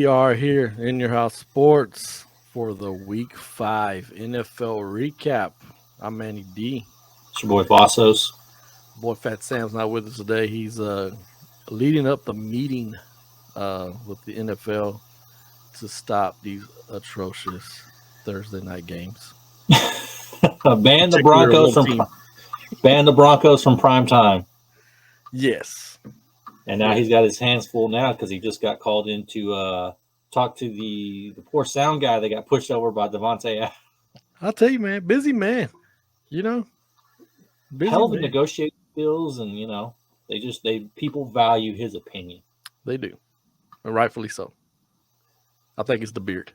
We are here in your house sports for the Week 5 NFL recap. I'm Manny D. It's your boy Vassos. Boy, Fat Sam's not with us today. He's leading up the meeting with the NFL to stop these atrocious Thursday night games. ban the Broncos from prime time. Yes. And now he's got his hands full now because he just got called in to talk to the poor sound guy that got pushed over by Devontae. I'll tell you, man, busy man. Busy hell of a man. negotiating skills, and people value his opinion. They do, and rightfully so. I think it's the beard.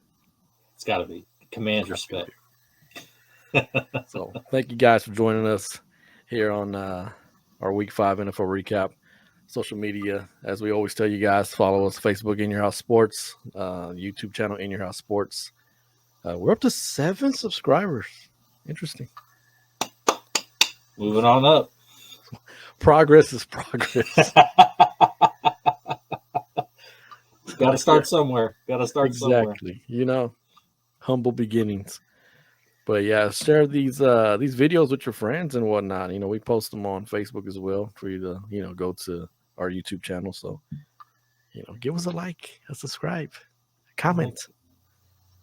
It's got to be. Commands respect. So thank you guys for joining us here on our Week 5 NFL recap. Social media, as we always tell you guys, follow us Facebook In Your House Sports, YouTube channel In Your House Sports. We're up to 7 subscribers. Interesting. Moving on up. Progress is progress. Got to start somewhere. Somewhere. Exactly. Humble beginnings. But yeah, share these videos with your friends and whatnot. We post them on Facebook as well for you to, go to our YouTube channel. So, give us a like, a subscribe, comment.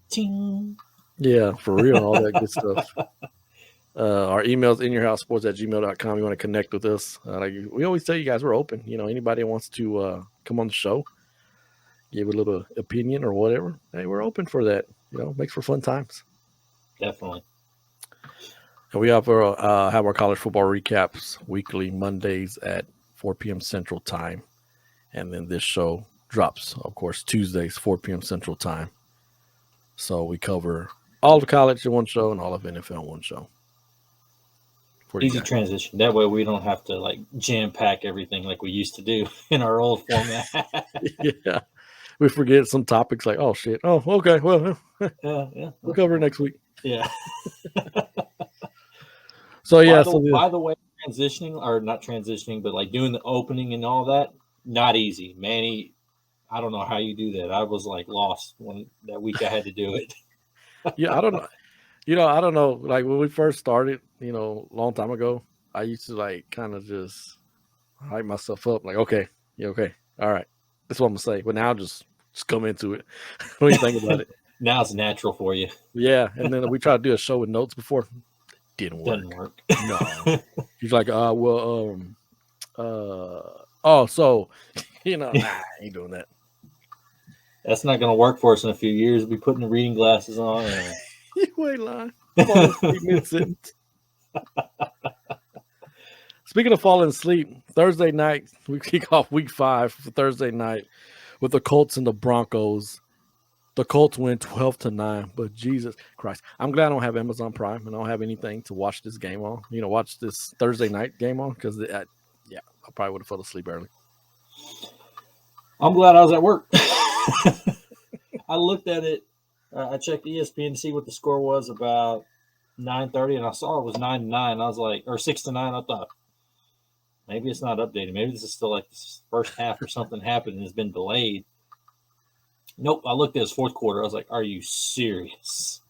Ting. Yeah, for real, all that good stuff. Our email's inyourhousesports@gmail.com. You want to connect with us. We always tell you guys we're open. Anybody wants to come on the show, give a little opinion or whatever. Hey, we're open for that. Makes for fun times. Definitely. And we have our college football recaps weekly, Mondays at 4 p.m. Central Time. And then this show drops, of course, Tuesdays, 4 p.m. Central Time. So we cover all of college in one show and all of NFL in one show. Easy transition. That way we don't have to jam pack everything like we used to do in our old format. Yeah. We forget some topics like, oh, shit. Oh, okay. Well, yeah. We'll cover it next week. Yeah. So, yeah. By the way, transitioning, or not transitioning, but doing the opening and all that, not easy. Manny, I don't know how you do that. I was lost that week I had to do it. Yeah, I don't know. I don't know. When we first started, a long time ago, I used to kind of just hype myself up. Okay. Yeah, okay. All right. That's what I'm going to say. But now just come into it. What do you think about it? Now it's natural for you. Yeah. And then we tried to do a show with notes before. Didn't work. No. He's like, so, I ain't doing that. That's not going to work for us in a few years. We'll be putting the reading glasses on. You ain't lying. Speaking of falling asleep, Thursday night, we kick off week 5 for Thursday night with the Colts and the Broncos. The Colts win 12-9, but Jesus Christ. I'm glad I don't have Amazon Prime and I don't have anything to watch this game on. Watch this Thursday night game on because, I probably would have fell asleep early. I'm glad I was at work. I looked at it. I checked ESPN to see what the score was about 9:30, and I saw it was 9-9. I was like, or 6-9. I thought maybe it's not updated. Maybe this is still this first half or something happened and it's been delayed. Nope. I looked at his fourth quarter. I was like, are you serious?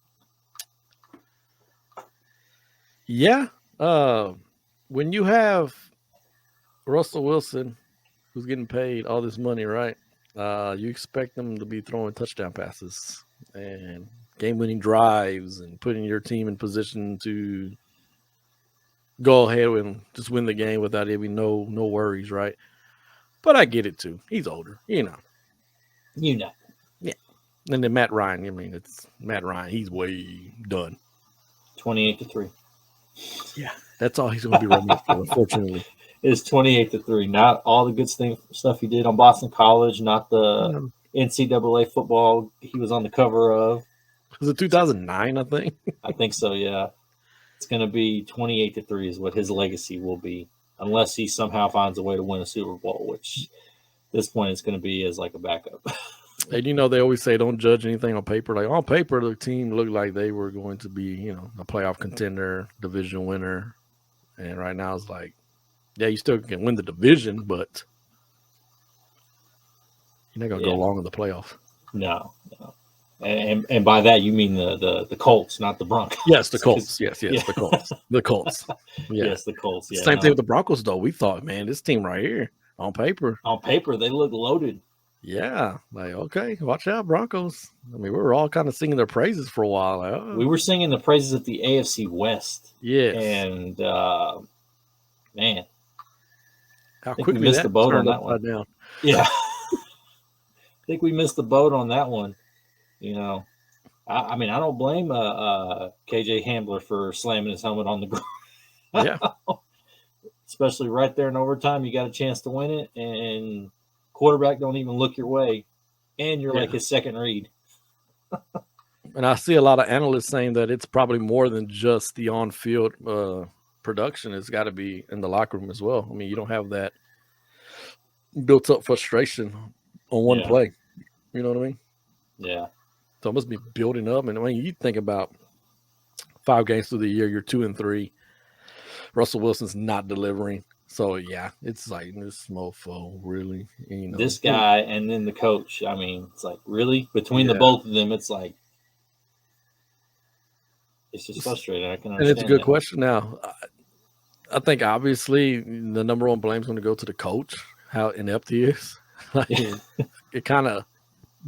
Yeah. When you have Russell Wilson, who's getting paid all this money, right? You expect them to be throwing touchdown passes and game-winning drives and putting your team in position to go ahead and just win the game without even no worries, right? But I get it too. He's older, Yeah. And then Matt Ryan, it's Matt Ryan. He's way done. 28-3. Yeah, that's all he's going to be running for, unfortunately. It's 28-3. Not all the good stuff he did on Boston College, not the NCAA football he was on the cover of. Was it 2009, I think? I think so, yeah. It's going to be 28-3 is what his legacy will be, unless he somehow finds a way to win a Super Bowl, which at this point it's going to be as a backup. And they always say don't judge anything on paper. On paper, the team looked like they were going to be, a playoff contender, division winner. And right now it's yeah, you still can win the division, but you're not going to go long in the playoffs. No. And by that you mean the Colts, not the Broncos. Yes, the Colts. Yes, yeah. the Colts. The Colts. Yeah. Yes, the Colts. Yeah. Same thing with the Broncos, though. We thought, man, this team right here on paper. On paper, they look loaded. Yeah, like, okay, watch out, Broncos. I mean, we were all kind of singing their praises for a while. Like, oh. We were singing the praises of the AFC West. Yes. And man, How think quickly we missed that the boat on turned that one. upside down. Yeah. I think we missed the boat on that one. You know, I mean, I don't blame KJ Hamler for slamming his helmet on the ground. Yeah. Especially right there in overtime, you got a chance to win it, and quarterback don't even look your way, and you're like his second read. And I see a lot of analysts saying that it's probably more than just the on-field production. It's got to be in the locker room as well. I mean, you don't have that built-up frustration on one play. You know what I mean? Yeah. So it must be building up. And I mean, you think about 5 games through the year, you're 2-3. Russell Wilson's not delivering. So, yeah, it's like this mofo, really. You know, this guy and then the coach. I mean, it's like, really? Between the both of them, it's like, it's just frustrating. I can understand. And it's a good question now. I think, obviously, the number one blame is going to go to the coach, how inept he is. Like, it kind of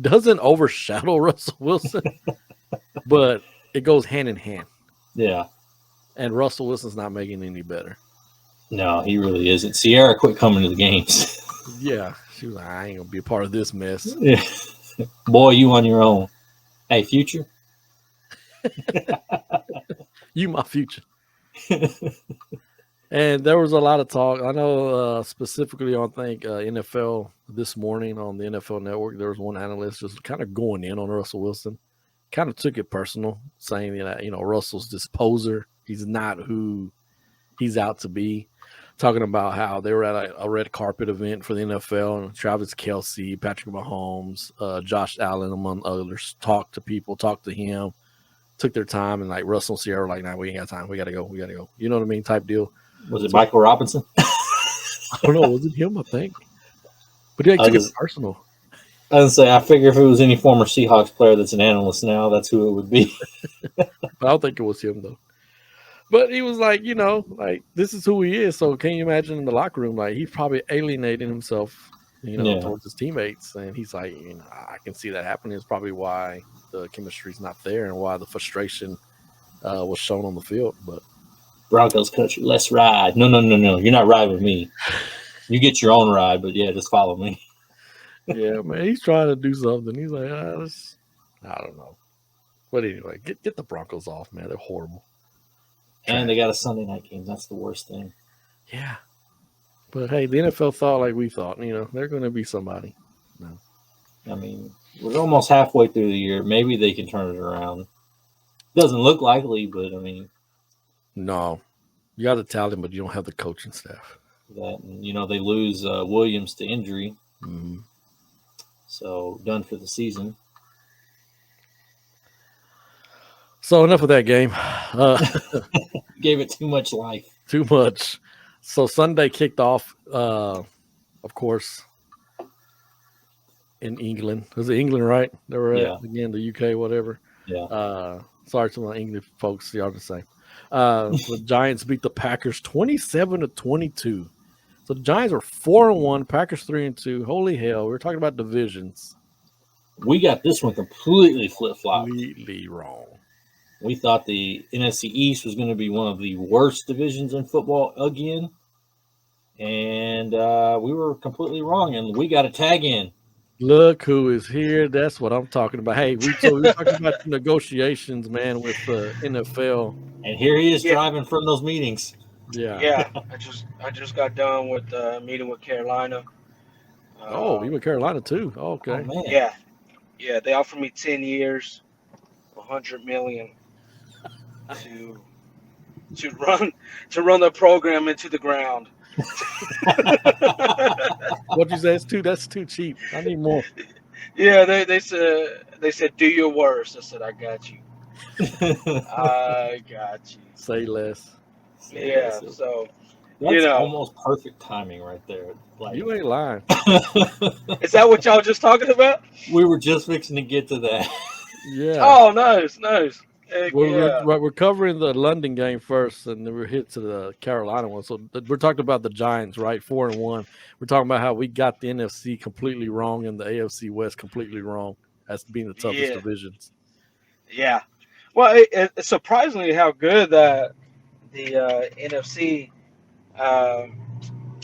doesn't overshadow Russell Wilson, but it goes hand in hand. Yeah. And Russell Wilson's not making it any better. No, he really isn't. Sierra quit coming to the games. Yeah. She was like, I ain't going to be a part of this mess. Yeah. Boy, you on your own. Hey, future. You my future. And there was a lot of talk. I know specifically on, I think, NFL this morning on the NFL Network, there was one analyst just kind of going in on Russell Wilson. Kind of took it personal, saying that, you know, Russell's this poser. He's not who he's out to be. Talking about how they were at a red carpet event for the NFL, and Travis Kelce, Patrick Mahomes, Josh Allen, among others, talked to people, talked to him, took their time, and like Russell and Sierra were like, nah, we ain't got time. We got to go. We got to go. You know what I mean? Type deal. Was it Michael Robinson? I don't know. Was it him? I think. But he took it personal. I was say, I figure if it was any former Seahawks player that's an analyst now, that's who it would be. But I don't think it was him, though. But he was like, you know, like, this is who he is. So can you imagine in the locker room, like, he's probably alienating himself, you know, towards his teammates. And he's like, you know, I can see that happening. It's probably why the chemistry's not there and why the frustration was shown on the field. But Broncos country, let's ride. No. You're not riding with me. You get your own ride, but yeah, just follow me. Yeah, man, he's trying to do something. He's like, I don't know. But anyway, get the Broncos off, man. They're horrible. And they got a Sunday night game. That's the worst thing. Yeah. But hey, the NFL thought like we thought. You know, they're going to be somebody. No. I mean, we're almost halfway through the year. Maybe they can turn it around. Doesn't look likely, but I mean. No. You got the talent, but you don't have the coaching staff. That, you know, they lose Williams to injury. Mm-hmm. So, done for the season. So, enough of that game. Gave it too much life. Too much. So, Sunday kicked off, of course, in England. Was it England, right? They were at, again, the UK, whatever. Yeah. Sorry to my English folks. Y'all the same. The Giants beat the Packers 27-22. So the Giants are 4-1, Packers 3-2. Holy hell, we were talking about divisions. We got this one completely flip-flopped. Completely wrong. We thought the NFC East was going to be one of the worst divisions in football again. And we were completely wrong, and we got a tag in. Look who is here. That's what I'm talking about. Hey, we were talking about the negotiations, man, with the NFL. And here he is driving from those meetings. Yeah. I just got done with meeting with Carolina. You were Carolina too. Oh, okay. Oh, man. Yeah. They offered me 10 years, $100 million to run the program into the ground. What'd you say? That's too cheap. I need more. Yeah, they said do your worst. I said I got you. I got you. Say less. Yeah. So That's know. almost perfect timing right there. Like You ain't lying. Is that what y'all just talking about? we were just fixing to get to that. Yeah. Oh, nice. Heck yeah. We're covering the London game first, and then we're hit to the Carolina one. So we're talking about the Giants, right? 4-1. We're talking about how we got the NFC completely wrong and the AFC West completely wrong as being the toughest Yeah. divisions. Yeah. Well, it's surprisingly how good the NFC, um,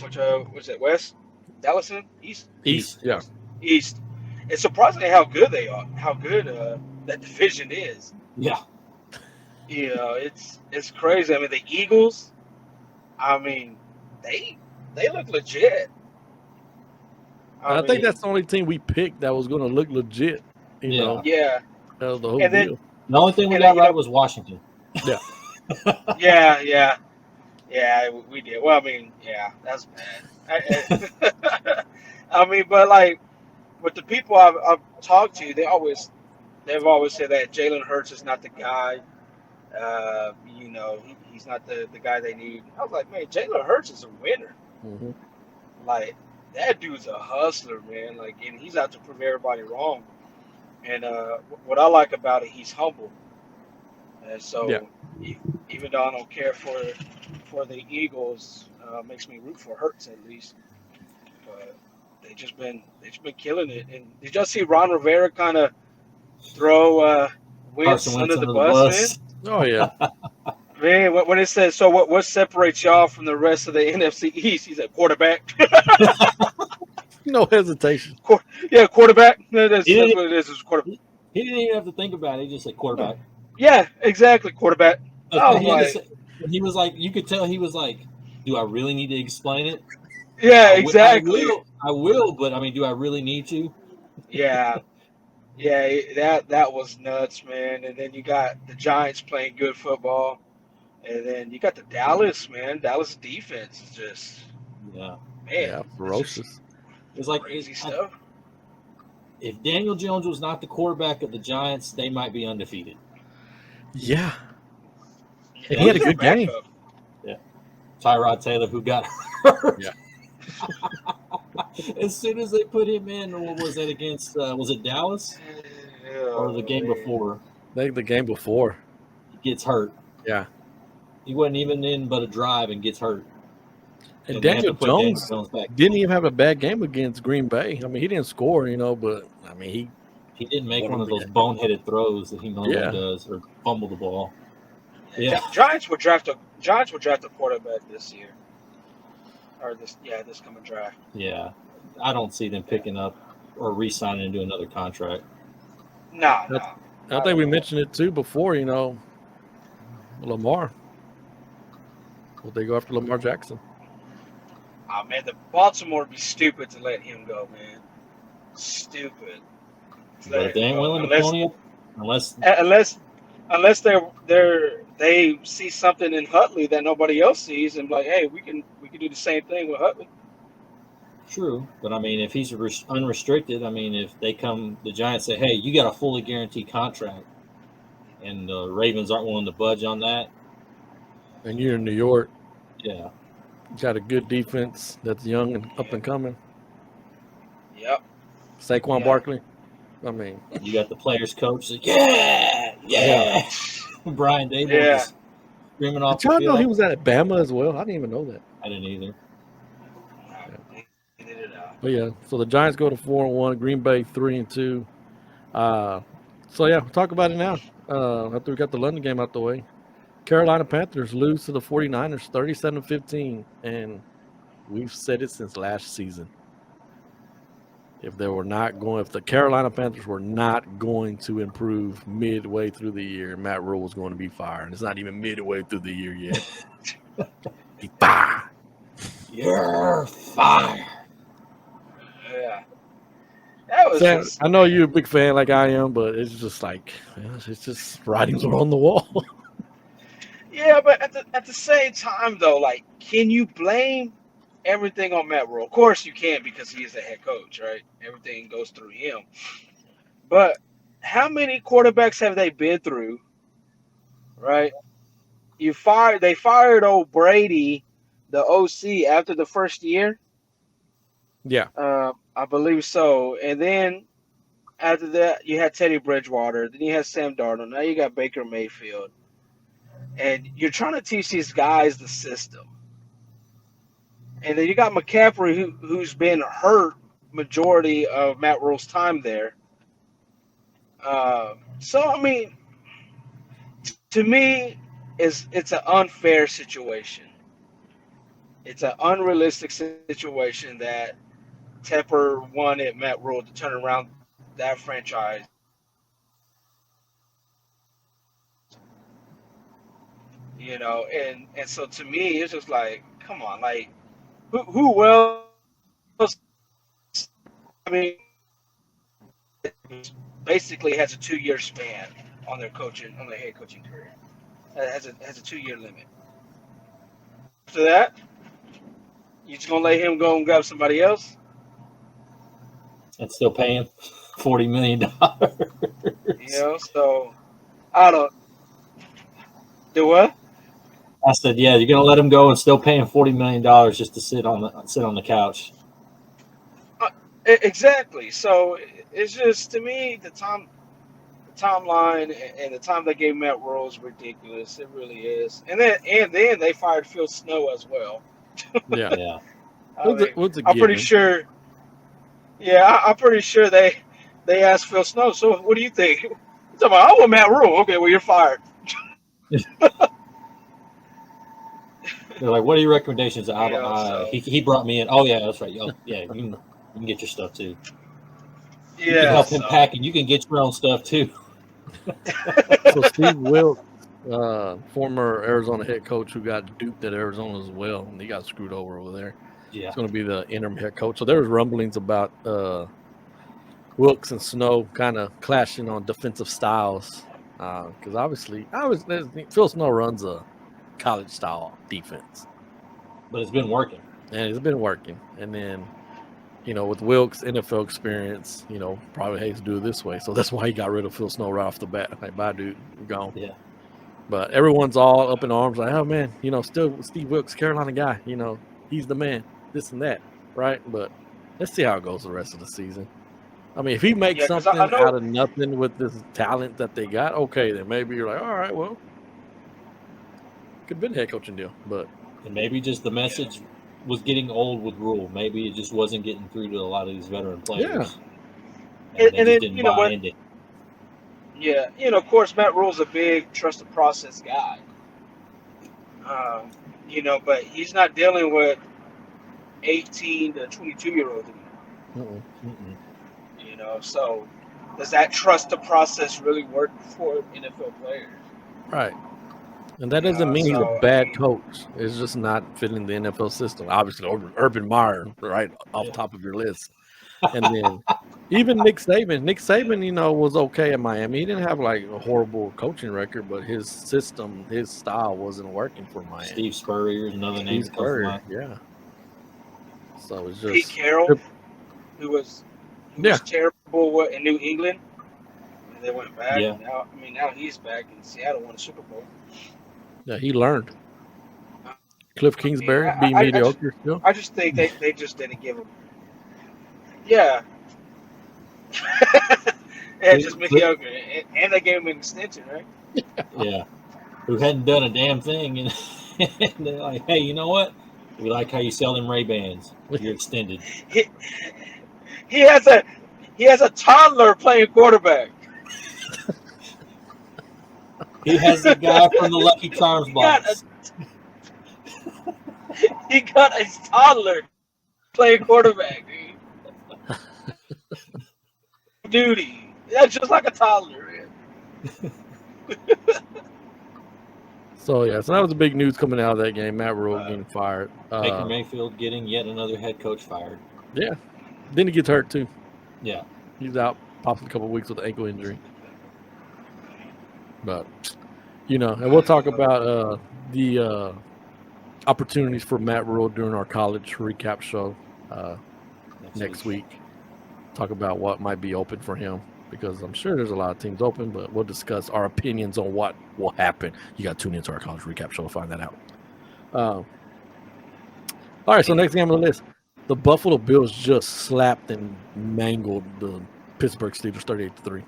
which was it West, Dallas, East, East, yeah. East. It's surprisingly how good they are, how good that division is. Yeah. It's crazy. I mean, the Eagles. I mean, they they look legit. And I I think mean, that's the only team we picked that was going to look legit, Yeah. yeah, out of the whole and then deal. The only thing we and got then right was Washington. Yeah. yeah, we did. Well, I mean, yeah, that's bad. I mean, but like with the people I've talked to, they've always said that Jalen Hurts is not the guy. He's not the guy they need. I was like, man, Jalen Hurts is a winner. Mm-hmm. Like that dude's a hustler, man. Like, and he's out to prove everybody wrong. And what I like about it, he's humble. And Yeah. so, even though I don't care for the Eagles, makes me root for Hurts at least. But they just been killing it. And did y'all see Ron Rivera kind of throw Carson Wentz Wentz under the under the bus, man? bus. Oh, yeah. Man, when it says, so what separates y'all from the rest of the NFC East? He's a quarterback. No hesitation. Yeah, quarterback. That's He didn't, what it is. It's quarterback. he didn't even have to think about it. He just said quarterback. Yeah, exactly, quarterback. I was He had to like, say, he was like, you could tell he was like, do I really need to explain it? yeah, I exactly. will, but I mean, do I really need to? Yeah, yeah, that was nuts, man. And then you got the Giants playing good football, and then you got the Dallas, man. Dallas defense is just, Yeah. man, Yeah, it's just ferocious. It's like crazy stuff. if Daniel Jones was not the quarterback of the Giants, they might be undefeated. Yeah. Yeah, And he had a who's their good game. backup? Tyrod Taylor, who got hurt. Yeah. As soon as they put him in, what was that against? Was it Dallas or the game before? I think the game before. He gets hurt. Yeah. He wasn't even in but a drive and gets hurt. And they had Daniel to put Daniel Jones Jones back. didn't even have a bad game against Green Bay. I mean, he didn't score, but I mean, He didn't make Won one of the those game. boneheaded throws that he normally Yeah. does or fumble the ball. Yeah. Giants would draft a quarterback this year, or this coming draft. Yeah. I don't see them picking up or re-signing into another contract. No. I think we mentioned it too before, Lamar. Will they go after Lamar Jackson? Oh man, the Baltimore would be stupid to let him go, man. Stupid. To But let if they him ain't go. willing to pony up, unless they see something in Hutley that nobody else sees, and be like, hey, we can do the same thing with Hutley. true. But I mean, if he's unrestricted, I mean, if they the Giants say, hey, you got a fully guaranteed contract, and the Ravens aren't willing to budge on that, And you're in New York. yeah. You got a good defense that's young and up and coming. Yep. Saquon Yeah. Barkley. I mean, You got the players coach, like, yeah. Brian Dable Yeah. just screaming off did the y'all know field. he was at Bama as well? I didn't even know that. I didn't either. But yeah, so the Giants go to 4-1, Green Bay 3-2. So yeah, talk about it now. After we got the London game out the way, Carolina Panthers lose to the 49ers 37-15, and we've said it since last season. If the Carolina Panthers were not going to improve midway through the year, Matt Rule was going to be fired. It's not even midway through the year yet. He fired. You're fired. Yeah. That was Sam, just, I know you're a big fan like I am, but it's just like it's just writings are on the wall. yeah, but at the same time though, like, can you blame everything on Matt Rule? Of course you can't, because he is the head coach, right? Everything goes through him. But how many quarterbacks have they been through, right? They fired old Brady the OC after the first year. Yeah. I believe so. And then after that, you had Teddy Bridgewater. Then you had Sam Darnold. Now you got Baker Mayfield. And you're trying to teach these guys the system. And then you got McCaffrey, who's been hurt majority of Matt Rule's time there. So I mean, to me, it's an unfair situation. It's an unrealistic situation that Tepper wanted Matt Rule to turn around that franchise. And so to me, it's just like, come on, like who else? I mean, basically has a 2 year span on their head coaching career. Has a 2 year limit. After that, you just gonna let him go and grab somebody else? And still paying $40 million. So I don't do what? I said, yeah, you're gonna let him go and still paying $40 million just to sit on the couch. Exactly. So it's just, to me, the timeline and the time they gave Matt Rule is ridiculous. It really is. And then they fired Phil Snow as well. Yeah. Yeah. What's a I'm pretty given? sure. Yeah, I'm pretty sure they asked Phil Snow. So what do you think? He's talking about, I want Matt Rule. Okay, well, you're fired. They're like, what are your recommendations? So, He brought me in. Oh yeah, that's right. Oh yeah, you can get your stuff too. yeah, You can help him pack, and you can get your own stuff too. So Steve Wilkes, former Arizona head coach who got duped at Arizona as well, and he got screwed over there. Yeah. It's going to be the interim head coach. So there was rumblings about Wilkes and Snow kind of clashing on defensive styles, because obviously, Phil Snow runs a college style defense, But it's been working. and it's been working. And then, with Wilkes' NFL experience, probably hates to do it this way. So that's why he got rid of Phil Snow right off the bat. Like, bye, dude, you're gone. Yeah. But everyone's all up in arms, like, oh man, still Steve Wilkes, Carolina guy, he's the man, this and that, right? But let's see how it goes the rest of the season. I mean, if he makes something out of nothing with this talent that they got, okay, then maybe you're like, all right, well, could have been a head coaching deal. But and maybe just the message was getting old with Rule. Maybe it just wasn't getting through to a lot of these veteran players. Yeah. And they didn't buy into it. Yeah, of course, Matt Rule's a big trust the process guy. But he's not dealing with 18 to 22-year-olds anymore. So does that trust the process really work for NFL players? Right. And that doesn't mean he's a bad coach. It's just not fitting the NFL system. Obviously, Urban Meyer, right off top of your list. And then even Nick Saban, was okay at Miami. He didn't have like a horrible coaching record, but his system, his style wasn't working for Miami. Steve Spurrier is another name. Yeah. So it's just Pete Carroll, who was terrible in New England, and they went back. Yeah. Now he's back in Seattle, won a Super Bowl. Yeah, he learned. Cliff Kingsbury being mediocre still. I just think they just didn't give him. Yeah. Just mediocre. And they gave him an extension, right? Yeah. Who hadn't done a damn thing. And they're like, hey, you know what? We like how you sell them Ray-Bans. You're extended. He has a toddler playing quarterback. He has the guy from the Lucky Charms box. He got a toddler playing quarterback, dude. Duty. That's just like a toddler, man. So that was the big news coming out of that game. Matt Rule getting fired. Baker Mayfield getting yet another head coach fired. Yeah. Then he gets hurt too. Yeah. He's out possibly a couple of weeks with an ankle injury. But, and we'll talk about the opportunities for Matt Rule during our college recap show next week. Talk about what might be open for him, because I'm sure there's a lot of teams open, but we'll discuss our opinions on what will happen. You got to tune into our college recap show to find that out. All right, so next game on the list, the Buffalo Bills just slapped and mangled the Pittsburgh Steelers 38-3.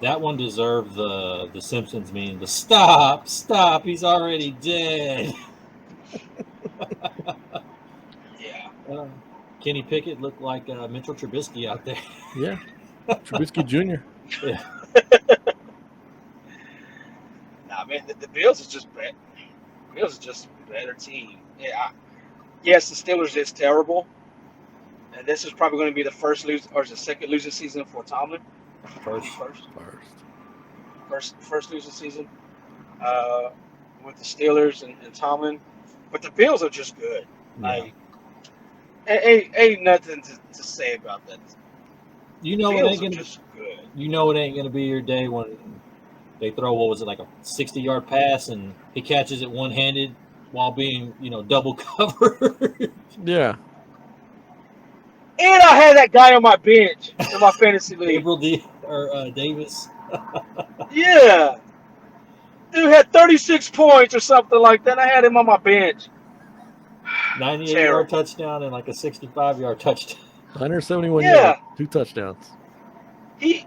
That one deserved the Simpsons meme. The stop, he's already dead. Yeah. Kenny Pickett looked like Mitchell Trubisky out there. Yeah, Trubisky Jr. Yeah. Nah, man, the Bills is just better. Bills is just a better team. Yeah. Yes, the Steelers is terrible, and this is probably going to be the first lose or the second losing season for Tomlin. First losing season with the Steelers and Tomlin, but the Bills are just good. Like, ain't nothing to say about that. You know, Bills it ain't gonna. just good. You know, it ain't gonna be your day when they throw like a 60-yard pass and he catches it one-handed while being double covered. Yeah. And I had that guy on my bench in my fantasy league. Gabriel Davis. Yeah. Dude had 36 points or something like that. I had him on my bench. 98-yard touchdown and like a 65-yard touchdown. 171 yards, 2 touchdowns. He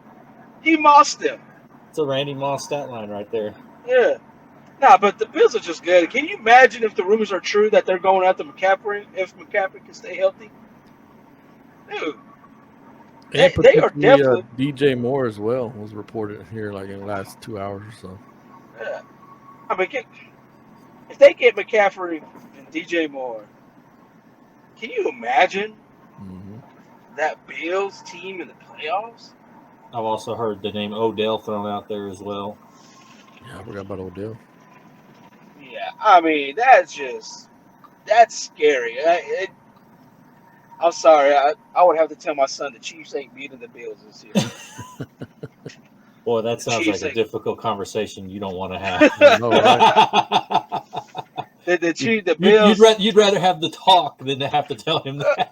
mossed him. It's a Randy Moss stat line right there. Yeah. Nah, but the Bills are just good. Can you imagine if the rumors are true that they're going after McCaffrey, if McCaffrey can stay healthy? Dude. They are definitely. DJ Moore as well was reported here like in the last 2 hours or so. Yeah. I mean, if they get McCaffrey and DJ Moore, can you imagine that Bills team in the playoffs? I've also heard the name Odell thrown out there as well. Yeah, I forgot about Odell. Yeah, I mean, that's scary. I'm sorry. I would have to tell my son the Chiefs ain't beating the Bills this year. Boy, that sounds like a difficult conversation you don't want to have. No, right? The Bills. You'd rather have the talk than to have to tell him that.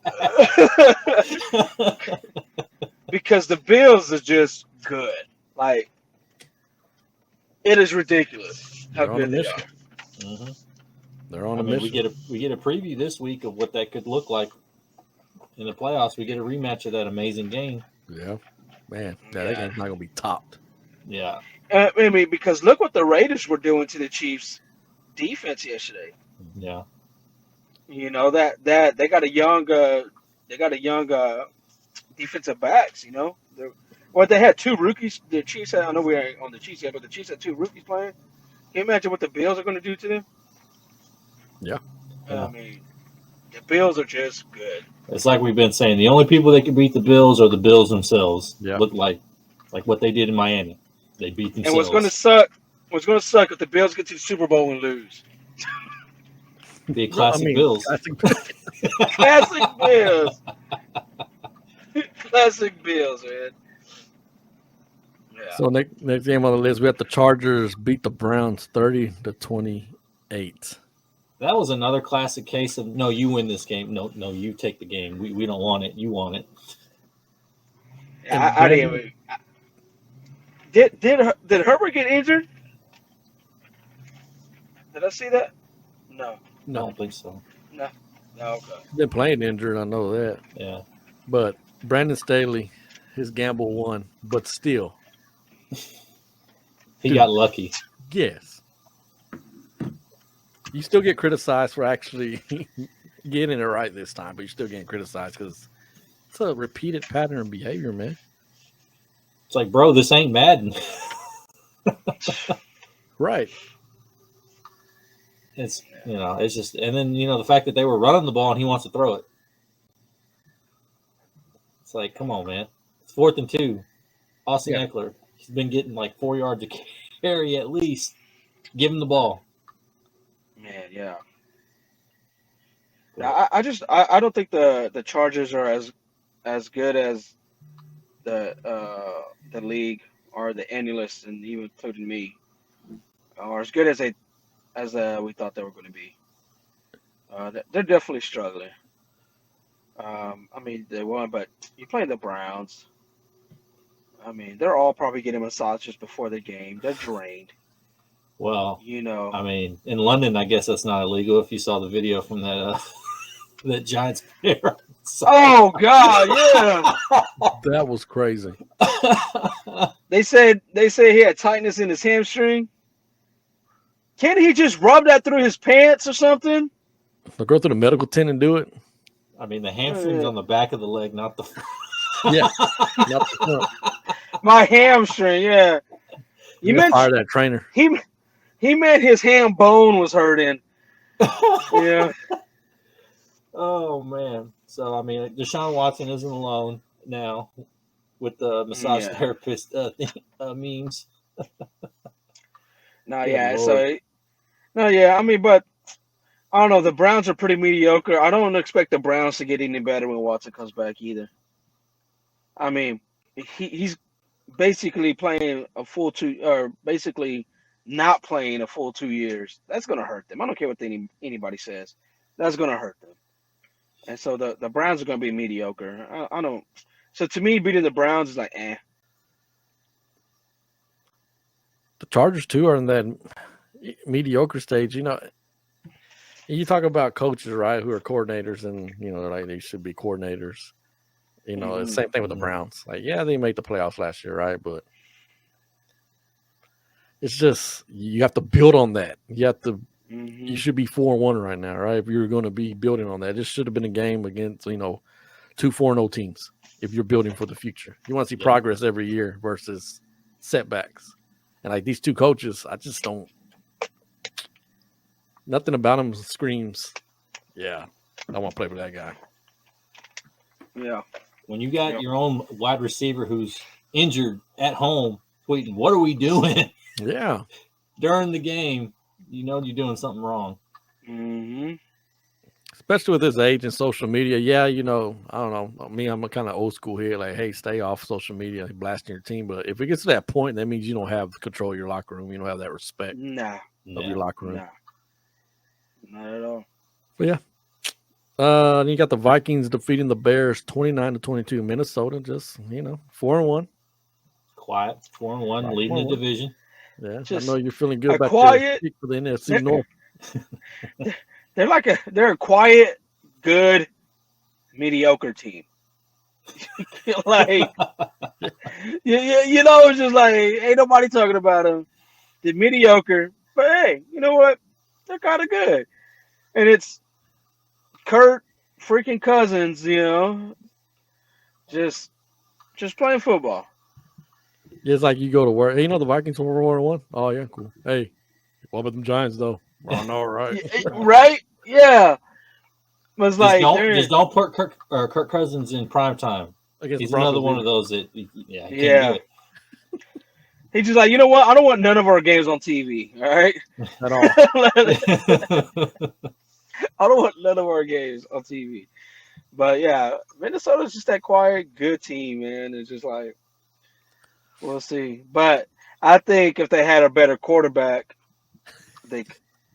Because the Bills are just good. Like, it is ridiculous how good they are. Mm-hmm. They're on a mission. We get a preview this week of what that could look like in the playoffs. We get a rematch of that amazing game. Yeah, man, that game's not gonna be topped. Yeah, I mean, because look what the Raiders were doing to the Chiefs' defense yesterday. Yeah, you know that they got a young defensive backs. You know, they had 2 rookies. The Chiefs had. I know we ain't on the Chiefs yet, but the Chiefs had 2 rookies playing. Can you imagine what the Bills are going to do to them? Yeah. I mean, the Bills are just good. It's like we've been saying. The only people that can beat the Bills are the Bills themselves. Yeah. Look like what they did in Miami. They beat themselves. And what's going to suck if the Bills get to the Super Bowl and lose. Be a classic Bills. Classic Bills. Classic Bills, man. Yeah. So next game on the list, we have the Chargers beat the Browns 30-28. That was another classic case of no, you win this game. No, you take the game. We don't want it. You want it. Yeah, I didn't. Did Herbert get injured? Did I see that? No. I don't think so. No. Okay. He's been playing injured, I know that. Yeah. But Brandon Staley, his gamble won, but still. He got lucky. Yes. You still get criticized for actually getting it right this time, but you're still getting criticized because it's a repeated pattern of behavior, man. It's like, bro, this ain't Madden. Right. It's just, and then the fact that they were running the ball and he wants to throw it. It's like, come on, man. It's 4th and 2. Austin Eckler, he's been getting like 4 yards a carry at least. Give him the ball. Man, yeah. I don't think the Chargers are as good as the league or the analysts, and even including me, or as good as we thought they were going to be. They're definitely struggling. I mean, they won, but you're playing the Browns. I mean, they're all probably getting massages before the game. They're drained. Well, I mean, in London, I guess that's not illegal. If you saw the video from that that Giants player. Oh God, yeah. That was crazy. They said he had tightness in his hamstring. Can't he just rub that through his pants or something? They'll go through the medical tent and do it. I mean, the hamstring's on the back of the leg, not the front. Yeah. Not the front. My hamstring, yeah. You gotta fire that trainer. He meant his ham bone was hurting. Yeah. Oh man. So I mean, Deshaun Watson isn't alone now with the massage therapist memes. No, Good yeah. Lord. So, no, yeah. I mean, but I don't know. The Browns are pretty mediocre. I don't expect the Browns to get any better when Watson comes back either. I mean, he's basically playing a full or basically not playing a full 2 years. That's gonna hurt them. I don't care what anybody says. That's gonna hurt them. And so the Browns are gonna be mediocre. I don't. So to me, beating the Browns is like, eh. The Chargers too are in that mediocre stage. You know, you talk about coaches, right, who are coordinators, and you know, like they should be coordinators. You know, the same thing with the Browns. Like, yeah, they made the playoffs last year, right? But it's just you have to build on that. You have to. You should be 4-1 right now, right? If you're going to be building on that, this should have been a game against 2 4-0 teams. If you're building for the future, you want to see progress every year versus setbacks. And like these two coaches, I just don't. Nothing about them screams, yeah, I want to play with that guy. Yeah. When you got your own wide receiver who's injured at home, tweeting, "What are we doing?" Yeah. During the game, you know you're doing something wrong. Mm-hmm. Especially with his age and social media. Yeah, I don't know. Me, I'm a kind of old school here. Like, hey, stay off social media, blasting your team. But if it gets to that point, that means you don't have control of your locker room. You don't have that respect of your locker room. Nah. Not at all. But yeah. Then you got the Vikings defeating the Bears 29-22. Minnesota just, 4-1. Quiet, 4-1, leading the division. Yeah, I know you're feeling good about quiet your pick for the NFC North. They're a quiet, good, mediocre team. Like, it's just like ain't nobody talking about them. They're mediocre, but hey, you know what? They're kind of good, and it's Kirk freaking Cousins, just playing football. It's like you go to work. Hey, the Vikings were 4-1. Oh yeah, cool. Hey, what about them Giants though? I know, right? Right? Yeah. It's just don't put Kirk Cousins in prime time. He's another one of those that he can't do it. He's just like, you know what? I don't want none of our games on TV. All right, at all. I don't want none of our games on TV. But yeah, Minnesota's just that quiet, good team, man. It's just like, we'll see. But I think if they had a better quarterback,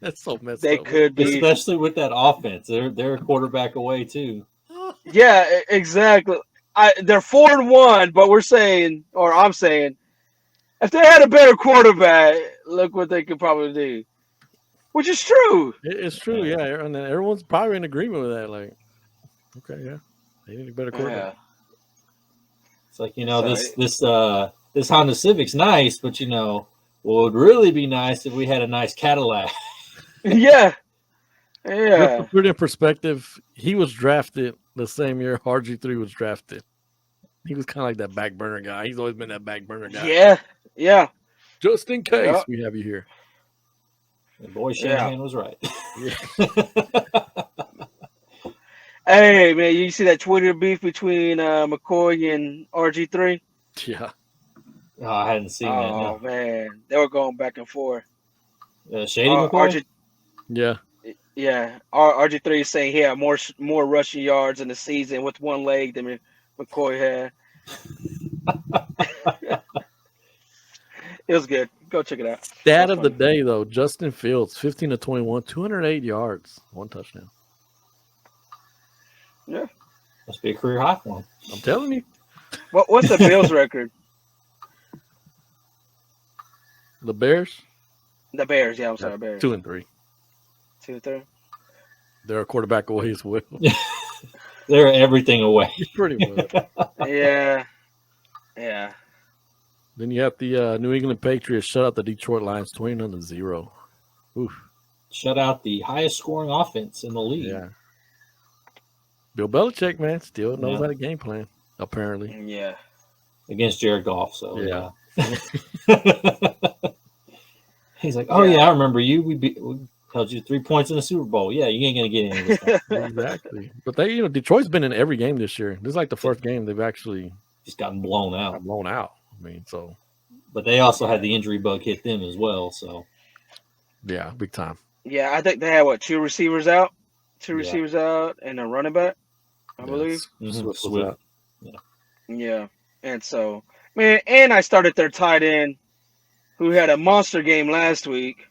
that's so messed they up. could be, especially with that offense. They're a quarterback away too. Yeah, exactly. They're 4-1, but I'm saying, if they had a better quarterback, look what they could probably do. Which is true. It's true, yeah. And everyone's probably in agreement with that. Like, okay, yeah, they need a better quarterback. Yeah. It's like this Honda Civic's nice, but what would really be nice if we had a nice Cadillac. Yeah. Just to put it in perspective, he was drafted the same year RG3 was drafted. He was kind of like that back burner guy. He's always been that back burner guy. Yeah. Just in case we have you here. And boy, Shanahan was right. Hey, man, you see that Twitter beef between McCoy and RG3? Yeah. Oh, I hadn't seen that. Oh, man. They were going back and forth. Shady McCoy? Yeah. Yeah. RG3 is saying he had more rushing yards in the season with one leg than McCoy had. It was good. Go check it out. Stat of the day, though, Justin Fields, 15-21, 208 yards, 1 touchdown. Yeah. Must be a career high for him. I'm telling you. What's the Bills record? The Bears? The Bears, yeah, I'm sorry, Bears. 2-3. 2-3. They're a quarterback away as well. They're everything away. Pretty much. Yeah. Yeah. Then you have the New England Patriots shut out the Detroit Lions 20-0. Oof. Shut out the highest scoring offense in the league. Yeah. Bill Belichick, man, still knows Yeah. how to game plan, apparently. Yeah. Against Jared Goff. So, Yeah. He's like, oh, yeah, I remember you. We held you 3 points in the Super Bowl. Yeah, you ain't going to get any of this stuff. Exactly. But they, Detroit's been in every game this year. This is like the first game they've actually Just gotten blown out. got blown out. I mean, so. But they also had the injury bug hit them as well. So, Yeah, big time. Yeah, I think they had, 2 receivers out? Two Yeah. receivers out and a running back, I believe. Swift was Swift. out. Yeah. And so, man, and I started their tight end who had a monster game last week.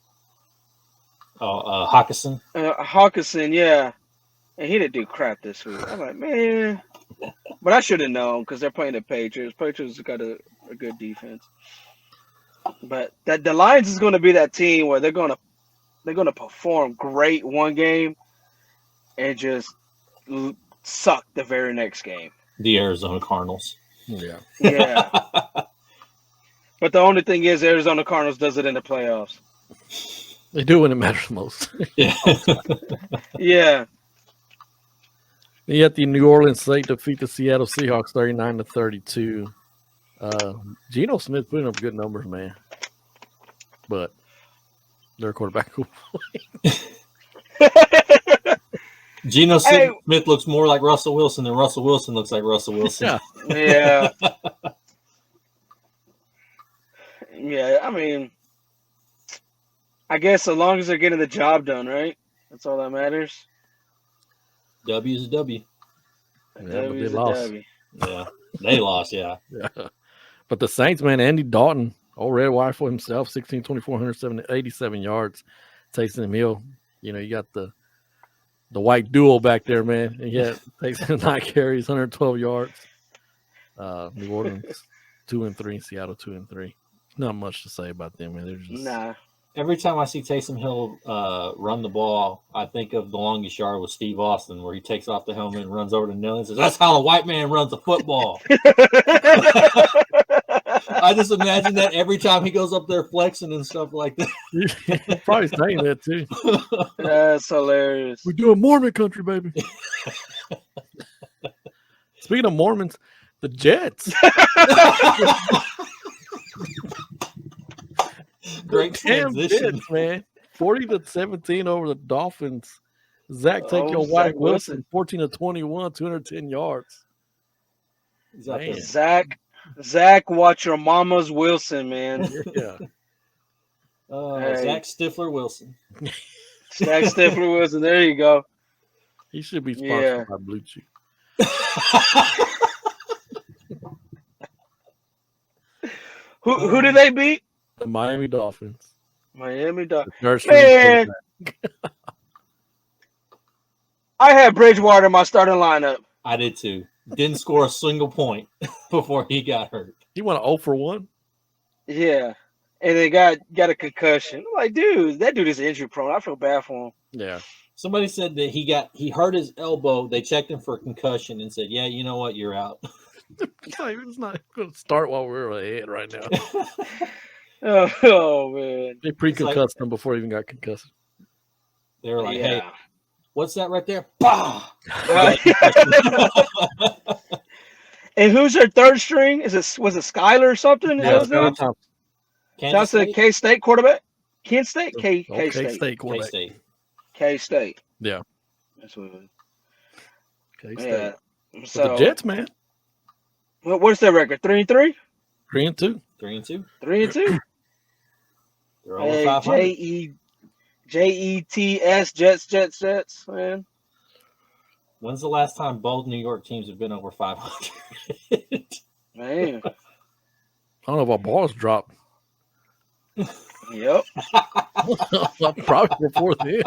Hawkinson. Hawkinson, yeah. And he didn't do crap this week. I'm like, man. But I should have known because they're playing the Patriots. Patriots got a good defense. But the Lions is going to be that team where they're going to perform great one game and just suck the very next game. The Arizona Cardinals. Yeah. Yeah. But the only thing is Arizona Cardinals does it in the playoffs. They do when it matters most. Yeah. Yeah. Yet the New Orleans Saints defeat the Seattle Seahawks 39-32. Geno Smith putting up good numbers, man. But their quarterback. Geno Smith looks more like Russell Wilson than Russell Wilson looks like Russell Wilson. Yeah. Yeah. Yeah, I mean, I guess as long as they're getting the job done, right? That's all that matters. W's a W. Yeah, but they W's a lost. W. Yeah. They lost, yeah. Yeah. But the Saints, man, Andy Dalton, old Red White for himself, 16, 24, 187 yards. Taysom Hill, you got the white duo back there, man. And yet Taysom 9 carries, 112 yards. New Orleans 2-3, Seattle 2-3. Not much to say about them, man. They're just Every time I see Taysom Hill run the ball, I think of the longest yard with Steve Austin, where he takes off the helmet and runs over to Nelly and says, "That's how a white man runs a football." I just imagine that every time he goes up there flexing and stuff like that. probably saying that too. That's hilarious. We're doing Mormon country, baby. Speaking of Mormons, the Jets. Great transition, Jets, man. 40-17 over the Dolphins. Zach, take your Zach wife Wilson, 14-21, 210 yards. Zach, watch your mama's Wilson, man. Yeah. Zach Stifler Wilson. Zach Stifler Wilson. There you go. He should be sponsored by Blue Chew. Who did they beat? The Miami Dolphins. Miami Dolphins. Man, I had Bridgewater in my starting lineup. I did too. Didn't score a single point before he got hurt. He went 0 for 1. Yeah, and they got a concussion. I'm like, dude, that dude is injury prone. I feel bad for him. Yeah. Somebody said that he hurt his elbow. They checked him for a concussion and said, "Yeah, you know what, you're out." It's not going to start while we're ahead right now. Oh man, They pre-concussed him before he even got concussed. They were like, "Hey, what's that right there?" Bah! And who's their third string? Was it Skyler or something? Yeah, Johnson, K-State quarterback. Kent State, K-State quarterback. K-State. K-State. Yeah. That's what it is. K-State. Yeah. So the Jets, man. What's their record? 3-3? 3-2. 3-2. 3-2. They're over 500. Jets, Jets, man. When's the last time both New York teams have been over 500? Man. I don't know if our balls dropped. Yep. Probably before then.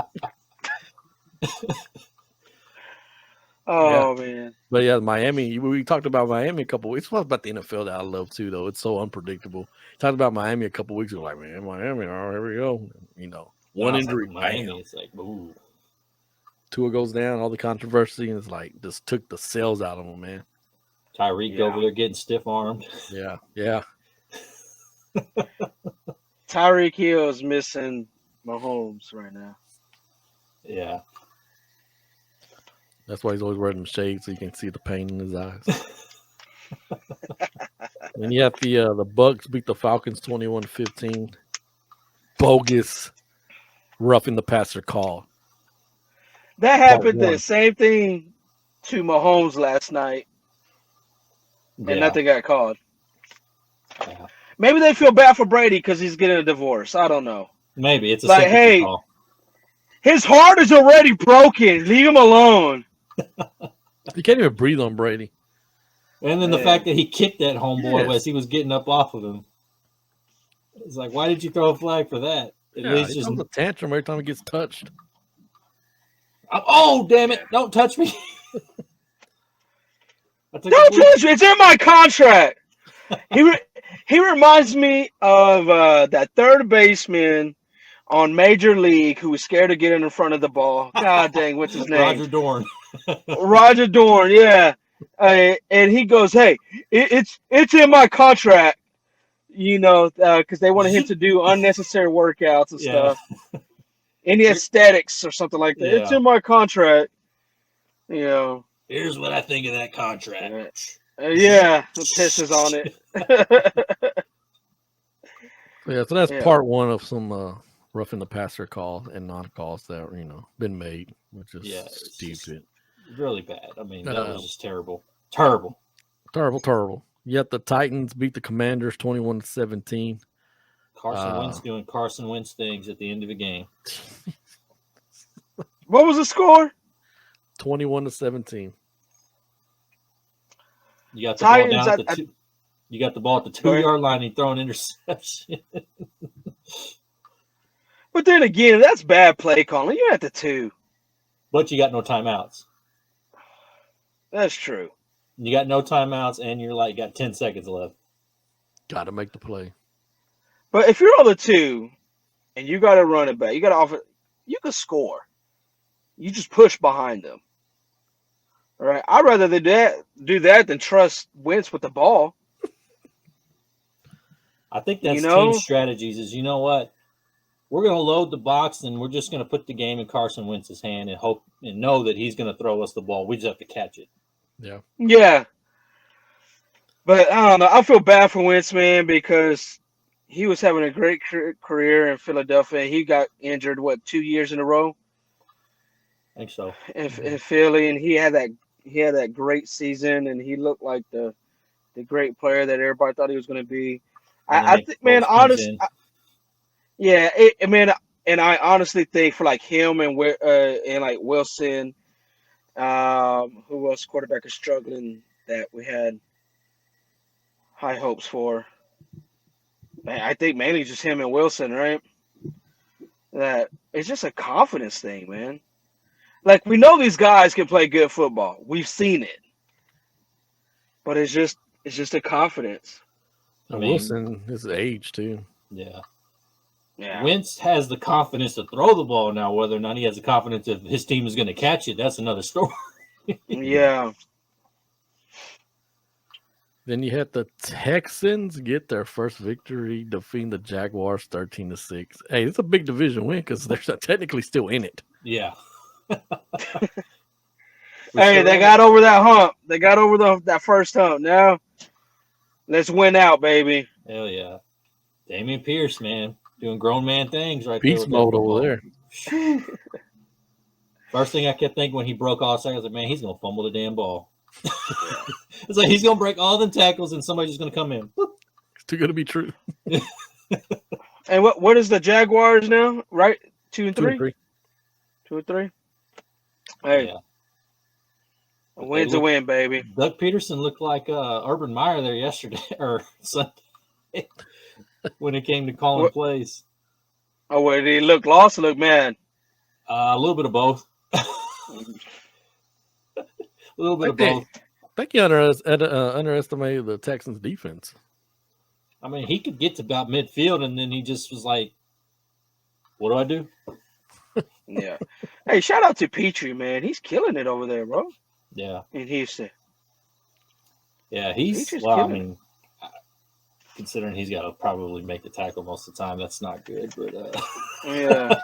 Oh, man. But yeah, Miami, we talked about Miami a couple weeks. It's about the NFL that I love too, though. It's so unpredictable. Talked about Miami a couple weeks ago, like, man, Miami, oh, here we go. One injury. Miami, it's like, ooh. Tua goes down, all the controversy, and it's like just took the sales out of him, man. Tyreek over there getting stiff armed. Yeah, yeah. Tyreek Hill is missing Mahomes right now. Yeah. That's why he's always wearing them shades so you can see the pain in his eyes. And you have the Bucks beat the Falcons 21-15. Bogus roughing the passer call. That happened one. the same thing to Mahomes last night, and nothing got called. Yeah. Maybe they feel bad for Brady because he's getting a divorce. I don't know. Maybe it's a like, hey, call. His heart is already broken. Leave him alone. You can't even breathe on Brady. And then the fact that he kicked that homeboy as he was getting up off of him. It's like, why did you throw a flag for that? At least he just throws a tantrum every time he gets touched. Oh, damn it. Don't touch me. Don't touch me. It's in my contract. He reminds me of that third baseman on Major League who was scared to get in front of the ball. God dang, what's his name? Roger Dorn. Roger Dorn, yeah. And he goes, hey, it's in my contract, because they wanted him to do unnecessary workouts and stuff. Any aesthetics or something like that. Yeah. It's in my contract. Here's what I think of that contract. Yeah, it pisses on it. So that's part one of some roughing the passer call and non-calls that been made, which is stupid. Really bad. I mean, that was just terrible. Terrible. Yet the Titans beat the Commanders 21-17. Carson Wentz doing Carson Wentz things at the end of the game. What was the score? 21-17. You got the Titans ball down at the you got the ball at the 2-yard line and you throw an interception. But then again, that's bad play calling. You're at the 2. But you got no timeouts. That's true. You got no timeouts, and you're got 10 seconds left. Got to make the play. But if you're on the 2 and you got to run it back, you got to offer, you can score. You just push behind them. All right. I'd rather they do that than trust Wentz with the ball. I think that's team strategies is, you know what? We're going to load the box, and we're just going to put the game in Carson Wentz's hand and hope and know that he's going to throw us the ball. We just have to catch it. Yeah. Yeah. But I don't know. I feel bad for Wentz, man, because he was having a great career in Philadelphia. And he got injured, 2 years in a row? I think so. In Philly, and he had that great season, and he looked like the great player that everybody thought he was going to be. I think, man, honestly, and I honestly think for him and Wilson, who else quarterback is struggling that we had high hopes for. Man, I think mainly just him and Wilson, right? That it's just a confidence thing, man. We know these guys can play good football. We've seen it. But it's just a confidence. Wilson, his age too. Yeah. Yeah. Wentz has the confidence to throw the ball now. Whether or not he has the confidence if his team is going to catch it, that's another story. Yeah. Then you had the Texans get their first victory, defeating the Jaguars 13-6. Hey, it's a big division win because they're technically still in it. Yeah. Hey, they got over that hump. They got over that first hump. Now, let's win out, baby. Hell yeah. Damian Pierce, man. Doing grown man things right Beast there. mode over there. First thing I kept thinking when he broke all seconds, I was like, man, he's going to fumble the damn ball. It's like he's going to break all them tackles and somebody's just going to come in. It's too good to be true. And what is the Jaguars now? Right? 2-3? 2-3. Hey. Yeah. A win's a win, baby. Doug Peterson looked like Urban Meyer there yesterday or Sunday when it came to calling plays. Oh, well, did he look lost or look mad? A little bit of both. A little bit of both. I think he underestimated the Texans' defense. I mean, he could get to about midfield, and then he just was like, what do I do? Yeah. Hey, shout out to Petrie, man. He's killing it over there, bro. Yeah. In Houston. Yeah. Petrie's I killing it. mean, considering he's got to probably make the tackle most of the time, that's not good. But, Yeah.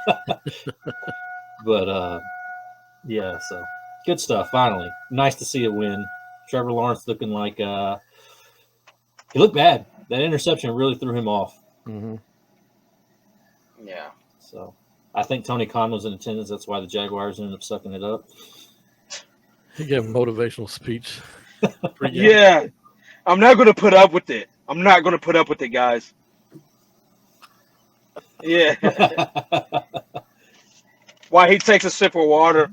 yeah, so good stuff. Finally, nice to see a win. Trevor Lawrence looking like he looked bad. That interception really threw him off. Mm-hmm. Yeah. So I think Tony Khan was in attendance. That's why the Jaguars ended up sucking it up. He gave a motivational speech. Yeah. I'm not going to put up with it. I'm not going to put up with it, guys. Yeah. Why he takes a sip of water.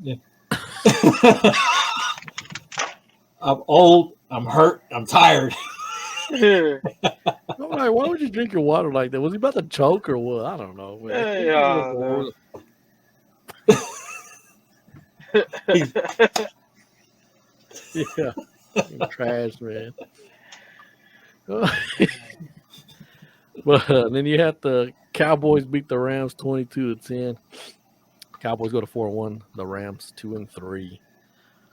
I'm old. I'm hurt. I'm tired. Yeah. I'm like, why would you drink your water like that? Was he about to choke or what? I don't know, man. Yeah. Trash, man. But then you had the Cowboys beat the Rams 22-10. Cowboys go to 4-1. The Rams 2-3.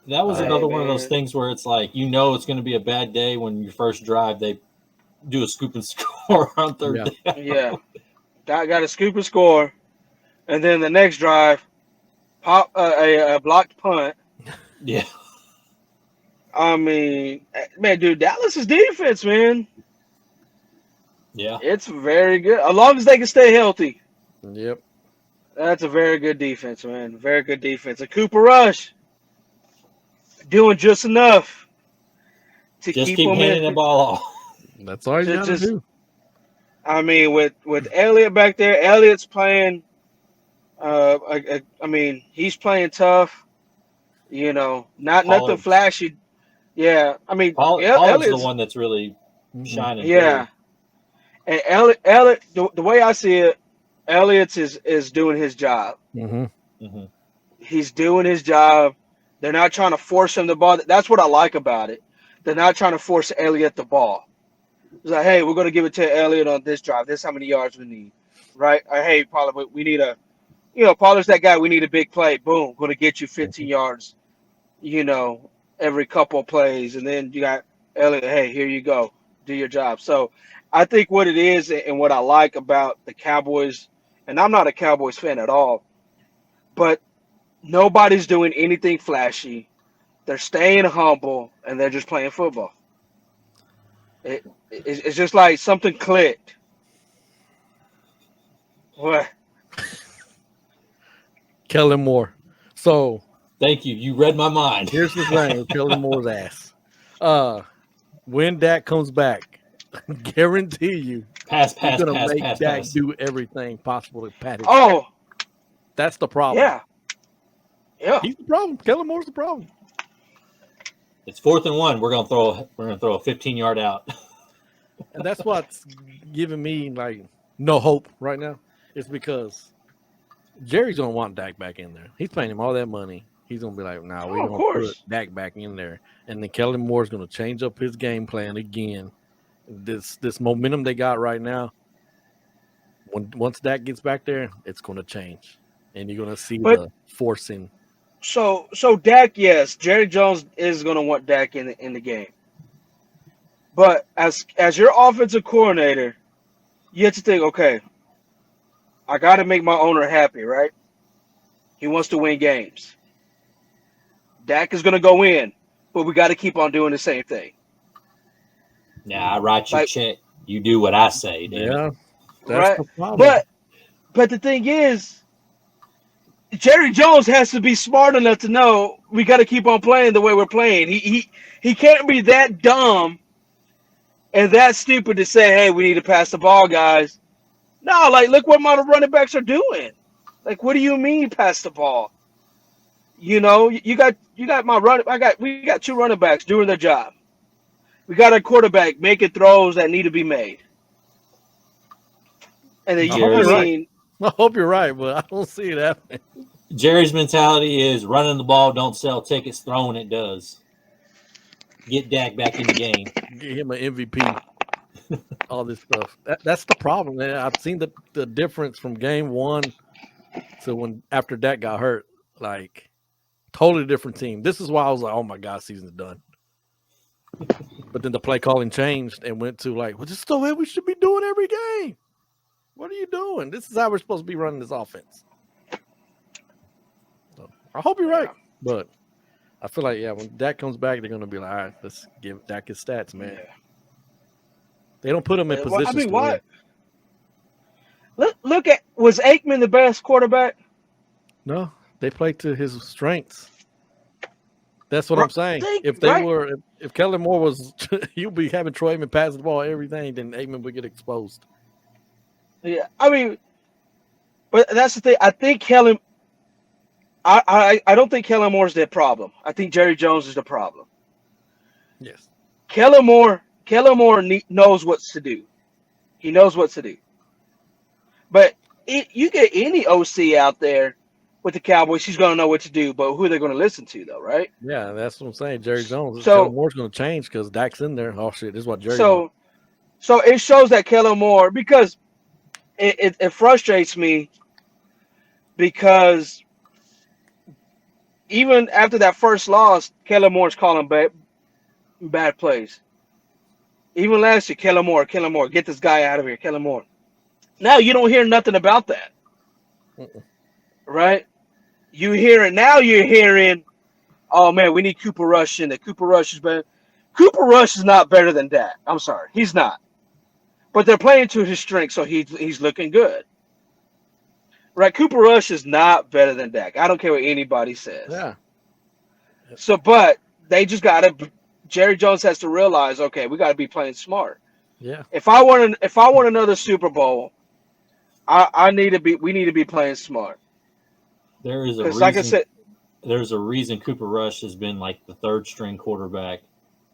That was Hey, another one of those man. things where it's like, you know, it's going to be a bad day when your first drive they do a scoop and score on third Yeah. down. Yeah. Got a scoop and score. And then the next drive, pop a blocked punt. Yeah. I mean, man, dude, Dallas's defense, man, Yeah. it's very good. As long as they can stay healthy, Yep. that's a very good defense, man. Very good defense. And Cooper Rush doing just enough to Just keep keep them handing the in. ball off. That's all you got to do. I mean, with Elliott back there, Elliott's playing. I mean, he's playing tough. You know, nothing Pollard's flashy. Yeah, I mean, the Elliott's. one that's really shining Yeah, and Elliott, the way I see it, Elliott's is doing his job. Mm-hmm. through. Mm-hmm. He's doing his job. They're not trying to force him the ball. That's what I like about it. They're not trying to force Elliott the ball. It's like, hey, we're going to give it to Elliott on this drive. This is how many yards we need, right? Or, hey, Pollard, we need Pollard's that guy. We need a big play. Boom, going to get you 15 yards, every couple of plays. And then you got Elliott, hey, here you go. Do your job. So I think what it is and what I like about the Cowboys, and I'm not a Cowboys fan at all, but nobody's doing anything flashy. They're staying humble, and they're just playing football. It's just like something clicked. What? Kellen Moore. So Thank you. You read my mind. here's the thing with Kellen Moore's ass. When Dak comes back, guarantee you pass, he's gonna make Dak pass. do everything possible to pat his. Oh, That's the problem. yeah. He's the problem. Kellen Moore's the problem. It's 4th and 1. We're gonna throw a 15-yard out. And that's what's giving me like no hope right now. It's because Jerry's gonna want Dak back in there. He's paying him all that money. He's gonna be like, nah, we're Of gonna course. put Dak back in there. And then Kellen Moore's gonna change up his game plan again. This momentum they got right now, once Dak gets back there, it's gonna change. And you're gonna see But the forcing. so Dak, yes, Jerry Jones is gonna want Dak in the game. But as your offensive coordinator, you have to think, okay, I got to make my owner happy, right? He wants to win games. Dak is gonna go in, but we got to keep on doing the same thing. Now I write you a Like, check. You do what I say. Damn it. Yeah, that's right? the problem. But the thing is, Jerry Jones has to be smart enough to know we got to keep on playing the way we're playing. He can't be that dumb and that stupid to say, "Hey, we need to pass the ball, guys." No, like look what my running backs are doing. Like, what do you mean pass the ball? You got my run. We got 2 running backs doing their job. We got a quarterback making throws that need to be made. And then I hope you're right, but I don't see it happening. Jerry's mentality is running the ball, don't sell tickets, throwing it does. Get Dak back in the game. Get him an MVP. All this stuff. That's the problem, man. I've seen the difference from game 1 So after Dak got hurt, like totally different team. This is why I was like, oh my God, season's done. But then the play calling changed and went to like, well, this is the way we should be doing every game. What are you doing? This is how we're supposed to be running this offense. So I hope you're right. But I feel like, when Dak comes back, they're going to be like, all right, let's give Dak his stats, man. Yeah. They don't put him in positions to win. Look at, was Aikman the best quarterback? No, they play to his strengths. That's what I'm saying. If Kellen Moore was, you'd be having Troy Aikman pass the ball everything, then Aikman would get exposed. Yeah, I mean, but that's the thing. I think Kellen. I don't think Kellen Moore's the problem. I think Jerry Jones is the problem. Yes. Kellen Moore knows what to do. He knows what to do. But you get any OC out there with the Cowboys, he's going to know what to do. But who are they going to listen to, though, right? Yeah, that's what I'm saying. Jerry Jones. So Kellen Moore's going to change because Dak's in there. Oh shit, this is what Jerry. So it shows that Kellen Moore, because it frustrates me, because even after that first loss, Kellen Moore's calling bad plays. Even last year, Kellen Moore, get this guy out of here, Kellen Moore. Now you don't hear nothing about that, right? You hear it now. You're hearing, oh man, we need Cooper Rush in there. Cooper Rush is better. Cooper Rush is not better than Dak. I'm sorry, he's not. But they're playing to his strength, so he's looking good. Right? Cooper Rush is not better than Dak. I don't care what anybody says. Yeah. So, but they just gotta. Jerry Jones has to realize, okay, we got to be playing smart. Yeah. If I want another Super Bowl, we need to be playing smart. There is a reason. Like I said, there's a reason Cooper Rush has been like the third string quarterback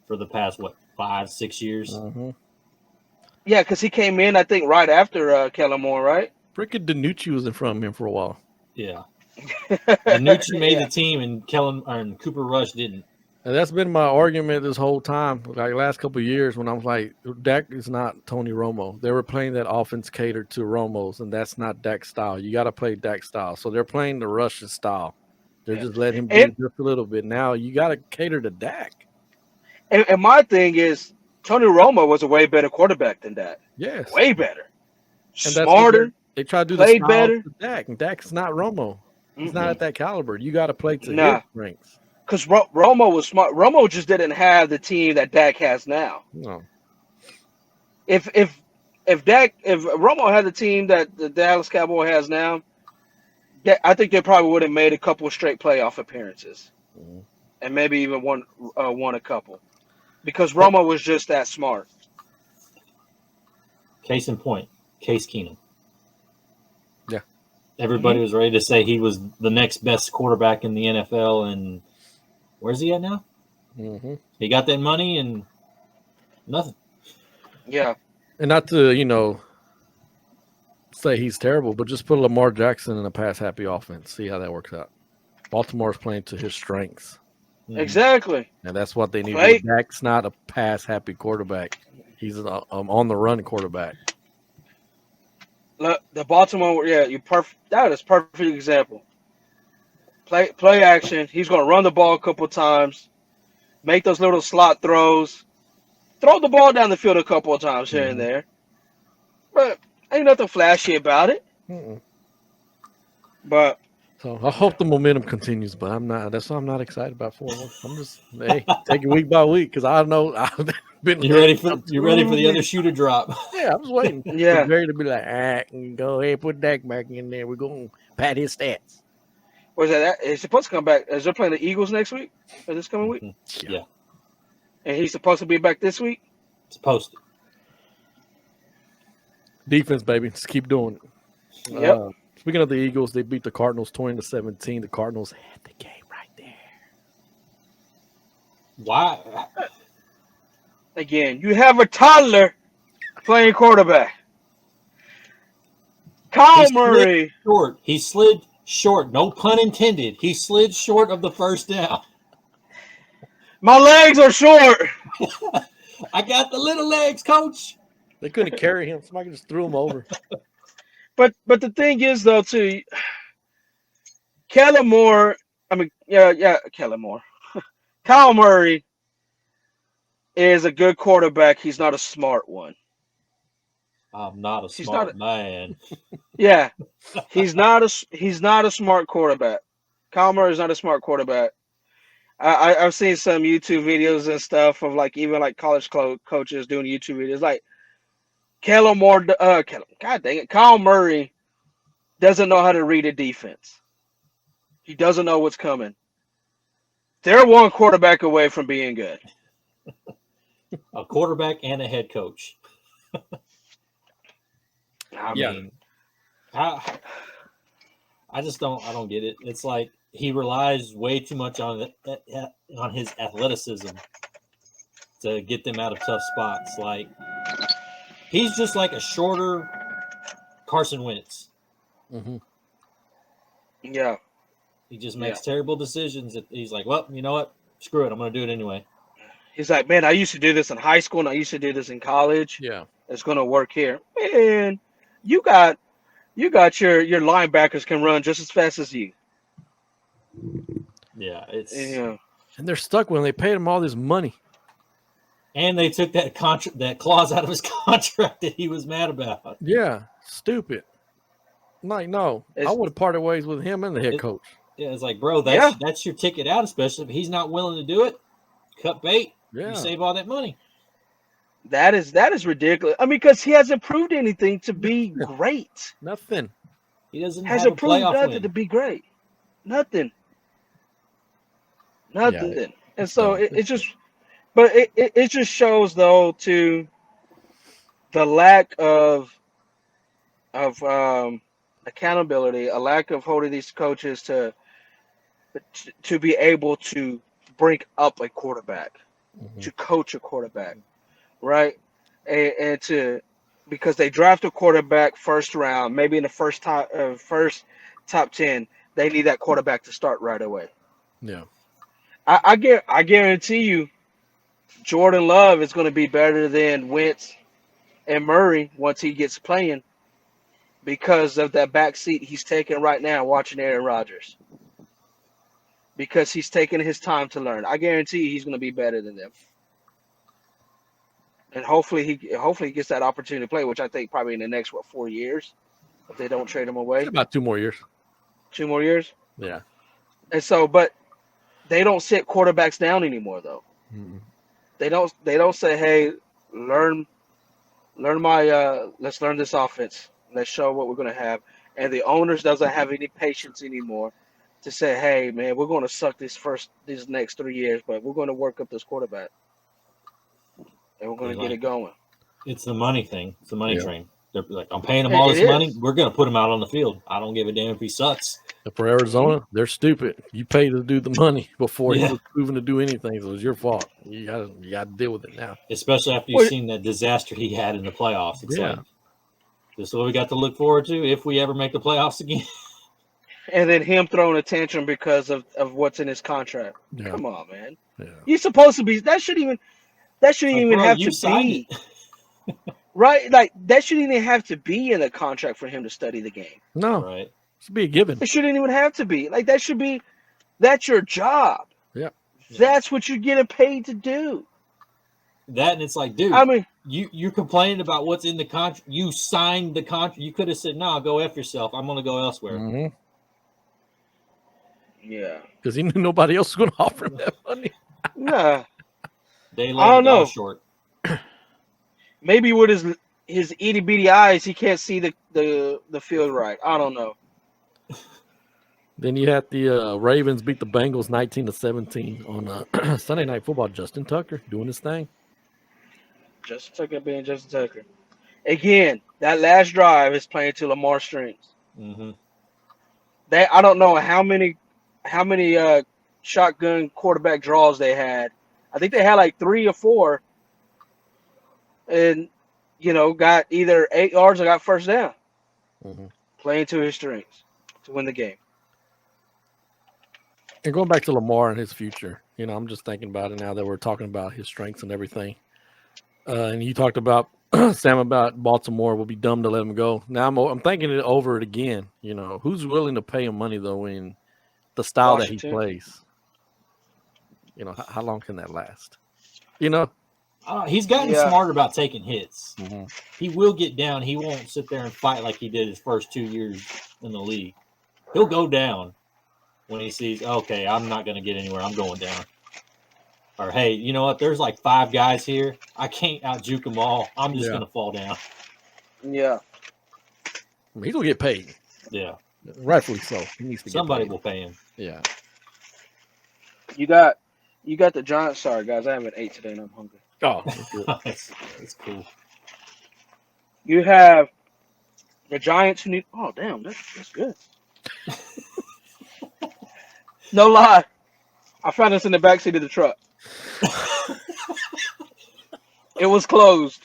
for the past 5-6 years. Mm-hmm. Yeah, because he came in, I think, right after Kellen Moore, right? Freaking DiNucci was in front of him for a while. Yeah. DiNucci made the team, and Cooper Rush didn't. And that's been my argument this whole time, like last couple of years, when I was like, Dak is not Tony Romo. They were playing that offense catered to Romo's, and that's not Dak's style. You got to play Dak's style. So they're playing the Russian style. They're just letting him do just a little bit. Now you got to cater to Dak. And my thing is, Tony Romo was a way better quarterback than Dak. Yes. Way better. And Smarter. They try to do played the style better. to Dak, and Dak's not Romo. He's not at that caliber. You got to play to his strengths. Because Romo was smart. Romo just didn't have the team that Dak has now. No. If Romo had the team that the Dallas Cowboy has now, I think they probably would have made a couple of straight playoff appearances, and maybe even won a couple, because Romo was just that smart. Case in point, Case Keenum. Yeah. Everybody was ready to say he was the next best quarterback in the NFL, and where's he at now? Mm-hmm. He got that money and nothing. Yeah. And not to, say he's terrible, but just put Lamar Jackson in a pass-happy offense. See how that works out. Baltimore's playing to his strengths. Exactly. And that's what they need. Dak's not a pass-happy quarterback. He's an on-the-run quarterback. Look, the Baltimore, that is perfect example. Play action. He's going to run the ball a couple times, make those little slot throws, throw the ball down the field a couple of times here and there. But ain't nothing flashy about it. But so I hope the momentum continues, but I'm not. That's why I'm not excited about 4-1. I'm just take it week by week, because I know I've been. You ready for the other shoe to drop? Yeah, I was waiting. Yeah, ready to be like, go ahead, put Dak back in there. We're going to pat his stats. Where's that? He's supposed to come back. Is they playing the Eagles next week? Or this coming week? Yeah. And he's supposed to be back this week? Supposed to. Defense, baby. Just keep doing it. Yep. Speaking of the Eagles, they beat the Cardinals 20-17. The Cardinals had the game right there. Why? Again, you have a toddler playing quarterback. Kyle Murray. He slid short. No pun intended. He slid short of the first down. My legs are short. I got the little legs, coach. They couldn't carry him. Somebody just threw him over. But the thing is, though, too, Kellen Moore. Kellen Moore. Kyle Murray is a good quarterback. He's not a smart one. I'm not a He's not. smart man. Yeah, he's not a smart quarterback. Kyle Murray is not a smart quarterback. I've seen some YouTube videos and stuff of like even like college coaches doing YouTube videos. Like Kellen Moore, God dang it, Kyle Murray doesn't know how to read a defense. He doesn't know what's coming. They're one quarterback away from being good. A quarterback and a head coach. I Yeah. mean, I just don't get it. It's like he relies way too much on his athleticism to get them out of tough spots. Like he's just like a shorter Carson Wentz. Mm-hmm. yeah. He just makes terrible decisions. He's like, well, you know what? Screw it. I'm going to do it anyway. He's like, man, I used to do this in high school and I used to do this in college. Yeah. It's going to work here. Man, you got your linebackers can run just as fast as you. Yeah, it's Yeah. And they're stuck when they paid him all this money. and they took that clause out of his contract that he was mad about. Yeah. Stupid. Like, no. I would have parted ways with him and the head coach. Yeah, it's like, bro, that's your ticket out, especially if he's not willing to do it. Cut bait. Yeah. You save all that money. That is ridiculous. I mean, because he hasn't proved anything to be great. Nothing. He doesn't Hasn't have a proved playoff nothing win. to be great. Nothing. And so it just, but it just shows though to the lack of accountability, a lack of holding these coaches to be able to bring up a quarterback, to coach a quarterback, right? And to because they draft a quarterback first round, maybe in the first top 10, they need that quarterback to start right away. Yeah. I guarantee you, Jordan Love is going to be better than Wentz and Murray once he gets playing because of that back seat he's taking right now watching Aaron Rodgers. Because he's taking his time to learn. I guarantee you he's going to be better than them. And hopefully he gets that opportunity to play, which I think probably in the next 4 years, if they don't trade him away. About 2 more years. 2 more years? Yeah. And so, but they don't sit quarterbacks down anymore though. Mm-hmm. They don't say, hey, let's learn this offense. Let's show what we're gonna have. And the owners doesn't have any patience anymore to say, hey man, we're gonna suck these next 3 years, but we're gonna work up this quarterback. And we're gonna get it going. It's the money thing. It's the money train. They're like, I'm paying him It all this money. is. We're gonna put him out on the field. I don't give a damn if he sucks. For Arizona, they're stupid. You pay to do the money before he Yeah. was proven to do anything. So it's your fault. You gotta deal with it now. Especially after you've seen that disaster he had in the playoffs. It's like, this is what we got to look forward to if we ever make the playoffs again. And then him throwing a tantrum because of what's in his contract. Yeah. Come on, man. Yeah. You're supposed to be. That shouldn't even bro, have you to signed be it. right. Like that shouldn't even have to be in the contract for him to study the game. No. Right. It should be a given. It shouldn't even have to be. Like that should be. That's your job. Yeah. That's what you're getting paid to do. That and it's like, dude, I mean, you're complaining about what's in the contract. You signed the contract. You could have said, "No, go F yourself. I'm going to go elsewhere." Mm-hmm. yeah. Because he knew nobody else was going to offer him that money. Nah. They I let don't it go know. short. Maybe with his itty bitty eyes, he can't see the field right. I don't know. Then you had the Ravens beat the Bengals 19-17 on Sunday Night Football. Justin Tucker doing his thing. Justin Tucker being Justin Tucker. Again, that last drive is playing to Lamar's strengths. Mm-hmm. I don't know how many shotgun quarterback draws they had. I think they had like 3 or 4, and got either 8 yards or got first down. Mm-hmm. Playing to his strengths to win the game. And going back to Lamar and his future, I'm just thinking about it now that we're talking about his strengths and everything. And you talked about Sam about Baltimore will be dumb to let him go. Now I'm thinking it over it again. Who's willing to pay him money though when the style that he Washington. plays. You know, how long can that last? You know, He's gotten Yeah. smarter about taking hits. mm-hmm. He will get down. He won't sit there and fight like he did his first 2 years in the league. He'll go down when he sees, okay, I'm not going to get anywhere. I'm going down. Or, hey, you know what? There's like 5 guys here. I can't out-juke them all. I'm just going to fall down. Yeah. I mean, he's gonna get paid. Yeah. Rightfully so. He needs to Somebody get paid. will pay him. Yeah. You got the Giants. Sorry, guys. I haven't ate today and I'm hungry. Oh, that's good. That's cool. You have the Giants who need. Oh, damn. That's good. No lie. I found this in the backseat of the truck. It was closed.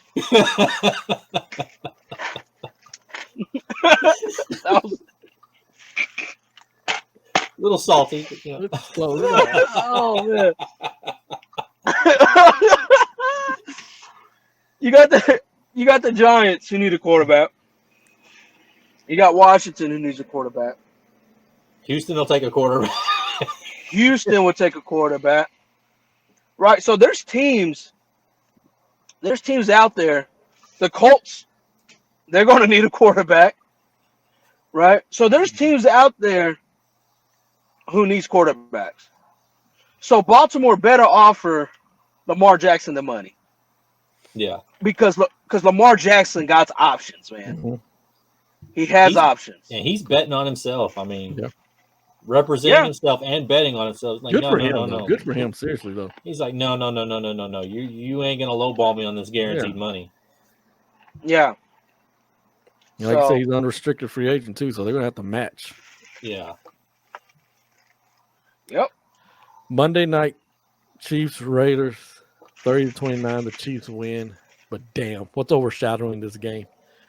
That was, A little salty. But, you know. It's close. oh, man. You got the Giants who need a quarterback. You got Washington who needs a quarterback. Houston will take a quarterback. Houston would take a quarterback. Right. So there's teams out there. The Colts, they're going to need a quarterback. Right. So there's teams out there who needs quarterbacks. So Baltimore better offer Lamar Jackson the money. Yeah. Because Lamar Jackson got options, man. Mhm. He has options. And he's betting on himself. I mean, Yeah. representing Yeah. himself and betting on himself. Like, Good no, for no, him. no, though. no. Good for him. Seriously though. He's like, no. You ain't gonna lowball me on this guaranteed Yeah. money. Yeah. Like you So- say, he's an unrestricted free agent too, so they're gonna have to match. Yeah. Yep. Monday night, Chiefs Raiders, 30-29. The Chiefs win, but damn, what's overshadowing this game?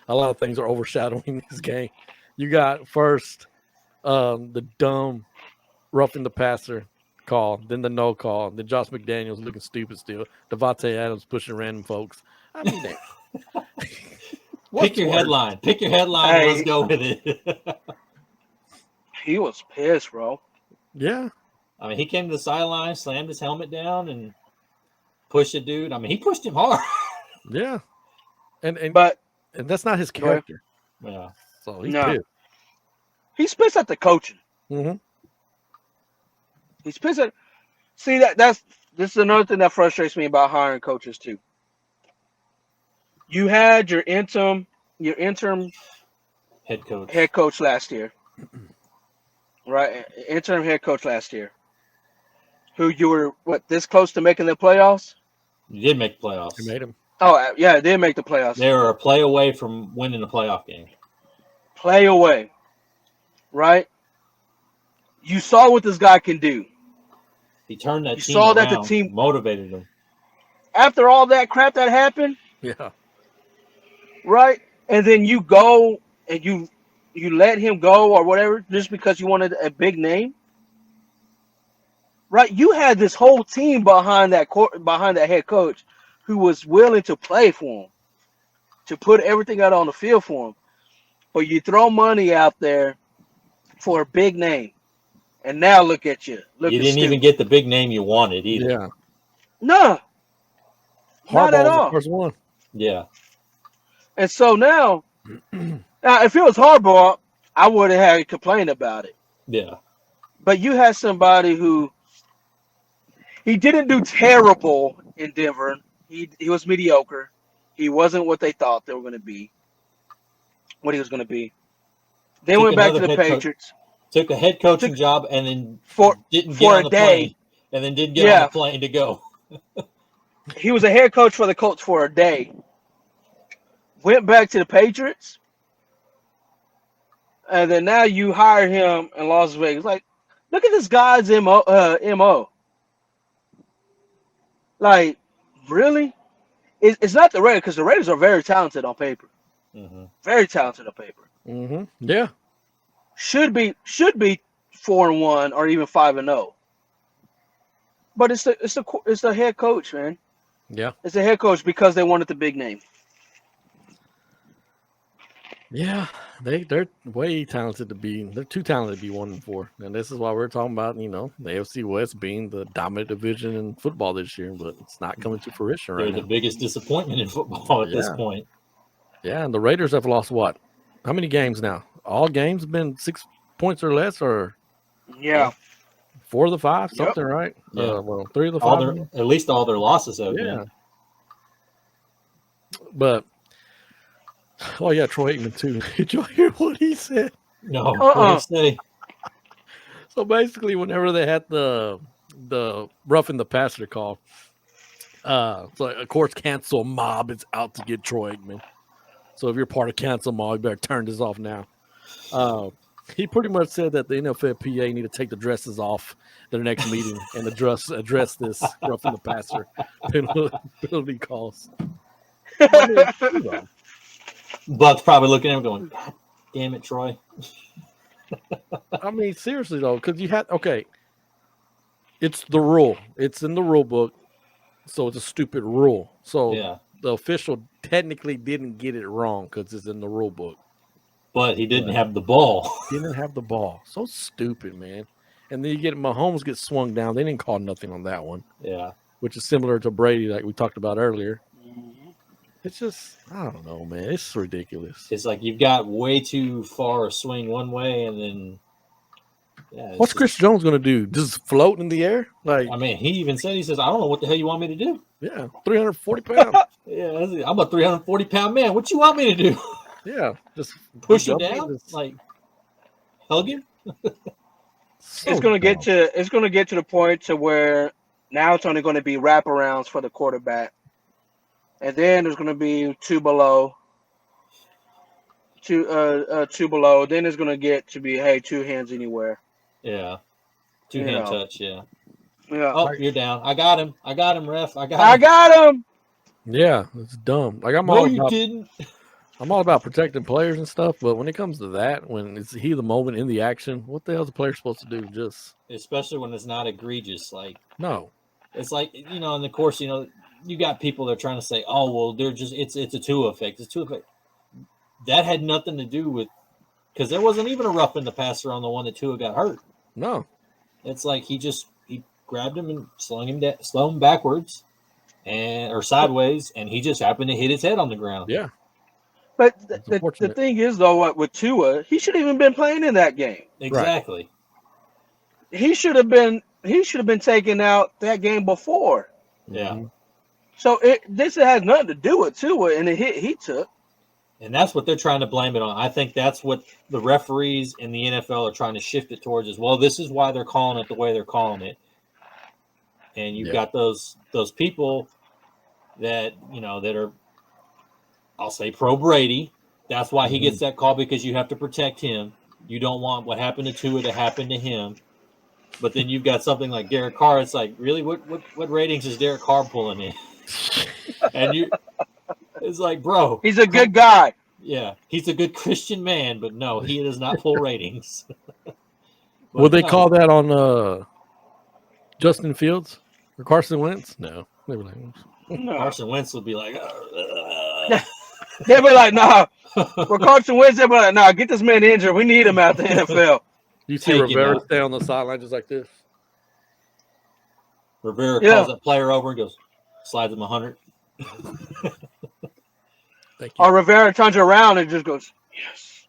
A lot of things are overshadowing this game. You got first the dumb roughing the passer call, then the no call, then Josh McDaniels looking stupid still, Devontae Adams pushing random folks. I mean, damn. Pick your headline. Pick your headline. Hey. Let's go with it. He was pissed, bro. Yeah, I mean, he came to the sideline, slammed his helmet down, and pushed a dude. I mean, he pushed him hard. yeah, and But that's not his Go ahead. character. Yeah. So he's No. pissed. he's pissed at the coaching. Mm-hmm. He's pissed at. See this is another thing that frustrates me about hiring coaches too. You had your interim Head coach. head coach last year, right? Interim head coach last year, who you were this close to making the playoffs? You did make the playoffs. He made him. Oh yeah, they did make the playoffs. They were a play away from winning the playoff game. Play away, right? You saw what this guy can do. He turned that You team saw around, that the team- motivated them. After all that crap that happened, Yeah, right? And then you go and you let him go or whatever just because you wanted a big name, right? You had this whole team behind that head coach who was willing to play for him, to put everything out on the field for him. But you throw money out there for a big name, and now look at you. You didn't even get the big name you wanted either. yeah. no, not at Harbaugh's the all. first one. Yeah. And so now if it was Harbaugh, I would have had complained about it. Yeah. But you had somebody who he didn't do terrible in Denver. He was mediocre. He wasn't what they thought they were going to be. What he was going to be. They Took went back to another the head coach. Patriots Took a head coaching job and then for didn't get for on a the day. plane. And then didn't get on the plane to go. He was a head coach for the Colts for a day. Went back to the Patriots. And then now you hire him in Las Vegas. Like, look at this guy's MO. Like, really? It's not the Raiders, because the Raiders are very talented on paper. Mm-hmm. Very talented on paper. Mm-hmm. Yeah. Should be 4-1 or even 5-0. But it's the head coach, man. Yeah. It's the head coach because they wanted the big name. Yeah, they're way talented to be. They're too talented to be 1-4, and this is why we're talking about the AFC West being the dominant division in football this year, but it's not coming to fruition They're right the now. biggest disappointment in football at this Yeah. point. Yeah, and the Raiders have lost what? How many games now? All games been 6 points or less, or Yeah. 4 of the 5, Yep. something, right? Yeah. Well, 3 of the 5. All their at least all their losses have Yeah, been. but oh yeah, Troy Aikman too. Did you hear what he said? No, what did he say? So basically, whenever they had the roughing the passer call, so of course, cancel mob is out to get Troy Aikman. So if you're part of cancel mob, you better turn this off now. He pretty much said that the NFLPA need to take the dresses off their next meeting and address this roughing the passer penalty calls. I mean, you know. Buck's probably looking at him going, God damn it, Troy. I mean, seriously though, because you had it's the rule. It's in the rule book, so it's a stupid rule. So Yeah. the official technically didn't get it wrong because it's in the rule book. But he didn't have the ball. Didn't have the ball. So stupid, man. And then you get Mahomes gets swung down. They didn't call nothing on that one. Yeah. Which is similar to Brady, like we talked about earlier. Mhm. It's just, I don't know, man. It's ridiculous. It's like you've got way too far a swing one way, and then What's Chris Jones going to do? Just float in the air? Like, I mean, he even said, he says, I don't know what the hell you want me to do. yeah, 340 pounds. Yeah, I'm a 340-pound man. What you want me to do? Yeah, just Push him down? Like, hug him? It's gonna get to the point to where now it's only going to be wraparounds for the quarterback, and then there's going to be two below. Then it's going to get to be two hands anywhere. Yeah. Two-hand touch, yeah. Yeah. Oh, you're down. I got him, ref. I I him. got him. Yeah, it's dumb. Like No, you didn't. I'm all about protecting players and stuff, but when it comes to that, when it's the moment in the action, what the hell is the player supposed to do? Just especially when it's not egregious, like no. It's like, and of course, you got people that are trying to say, oh, well, they're just it's a Tua effect. It's Tua effect. That had nothing to do with, because there wasn't even a rough in the passer on the one that Tua got hurt. No. It's like he grabbed him and slung him backwards or sideways, and he just happened to hit his head on the ground. Yeah. But the thing is, though, with Tua, he should have even been playing in that game. Exactly. Right. He should have been taken out that game before. Yeah. Mm-hmm. So this has nothing to do with Tua and the hit he took. And that's what they're trying to blame it on. I think that's what the referees in the NFL are trying to shift it towards as well. This is why they're calling it the way they're calling it. And you've got those people that, that are, I'll say, pro Brady. That's why he gets that call, because you have to protect him. You don't want what happened to Tua to happen to him. But then you've got something like Derek Carr. It's like, really, what ratings is Derek Carr pulling in? And it's like, bro, he's a good guy. Yeah, he's a good Christian man, but no, he does not pull ratings. Would they call that on Justin Fields or Carson Wentz? No, they were like, no. Carson Wentz would be like, they'd be like, nah. For Carson Wentz, they'd be like, nah, get this man injured. We need him out the NFL. You see Rivera stay on the sideline just like this. Rivera calls that player over and goes, slides him 100. Thank you. Or Rivera turns around and just goes, yes.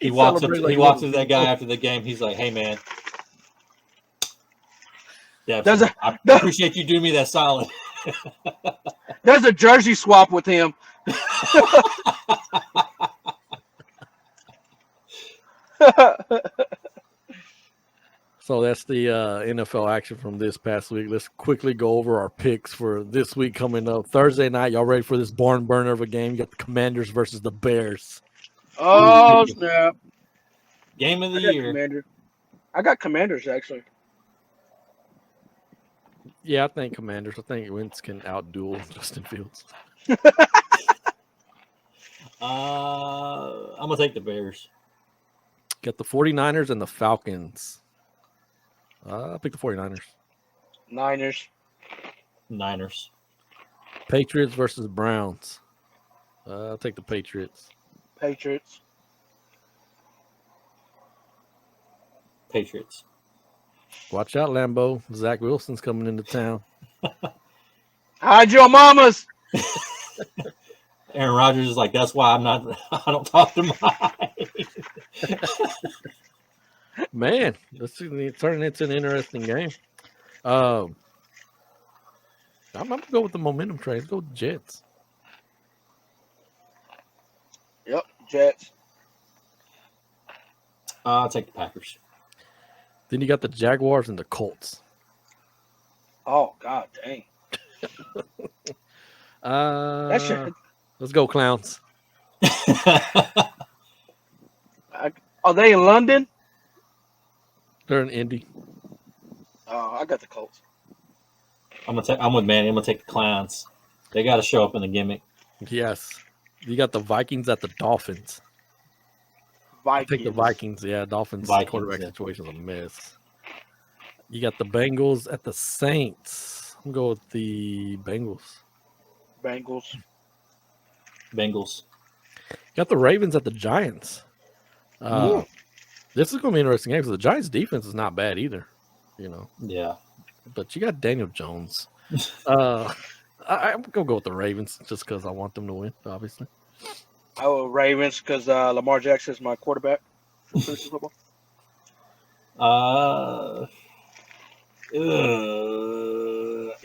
He walks up to that guy after the game. He's like, hey, man. Yeah, I appreciate you doing me that solid. There's a jersey swap with him. So that's the NFL action from this past week. Let's quickly go over our picks for this week coming up. Thursday night, y'all ready for this barn burner of a game? You got the Commanders versus the Bears. Oh, snap. Game of the year. I got Commanders, actually. Yeah, I think Commanders. I think Wentz can outduel Justin Fields. I'm going to take the Bears. Got the 49ers and the Falcons. I'll pick the 49ers. Niners. Patriots versus Browns. I'll take the Patriots. Patriots. Patriots. Watch out, Lambeau. Zach Wilson's coming into town. Hide your mamas. Aaron Rodgers is like, that's why I'm not. I don't talk to mine. Man, this is turning into an interesting game. I'm gonna go with the momentum train. Let's go with the Jets. Yep, Jets. I'll take the Packers. Then you got the Jaguars and the Colts. Oh God, dang. That should. Let's go, Clowns. Are they in London? They're in Indy. Oh, I got the Colts. I'm with Manny. I'm gonna take the Clowns. They got to show up in the gimmick. Yes. You got the Vikings at the Dolphins. I Vikings. take the Vikings. Yeah, Dolphins quarterback situation is a mess. You got the Bengals at the Saints. I'm going with the Bengals. Bengals. You got the Ravens at the Giants. This is going to be an interesting game because the Giants' defense is not bad either. You know. Yeah. But you got Daniel Jones. I'm going to go with the Ravens just because I want them to win, obviously. Oh, Ravens because Lamar Jackson is my quarterback for fantasy football. You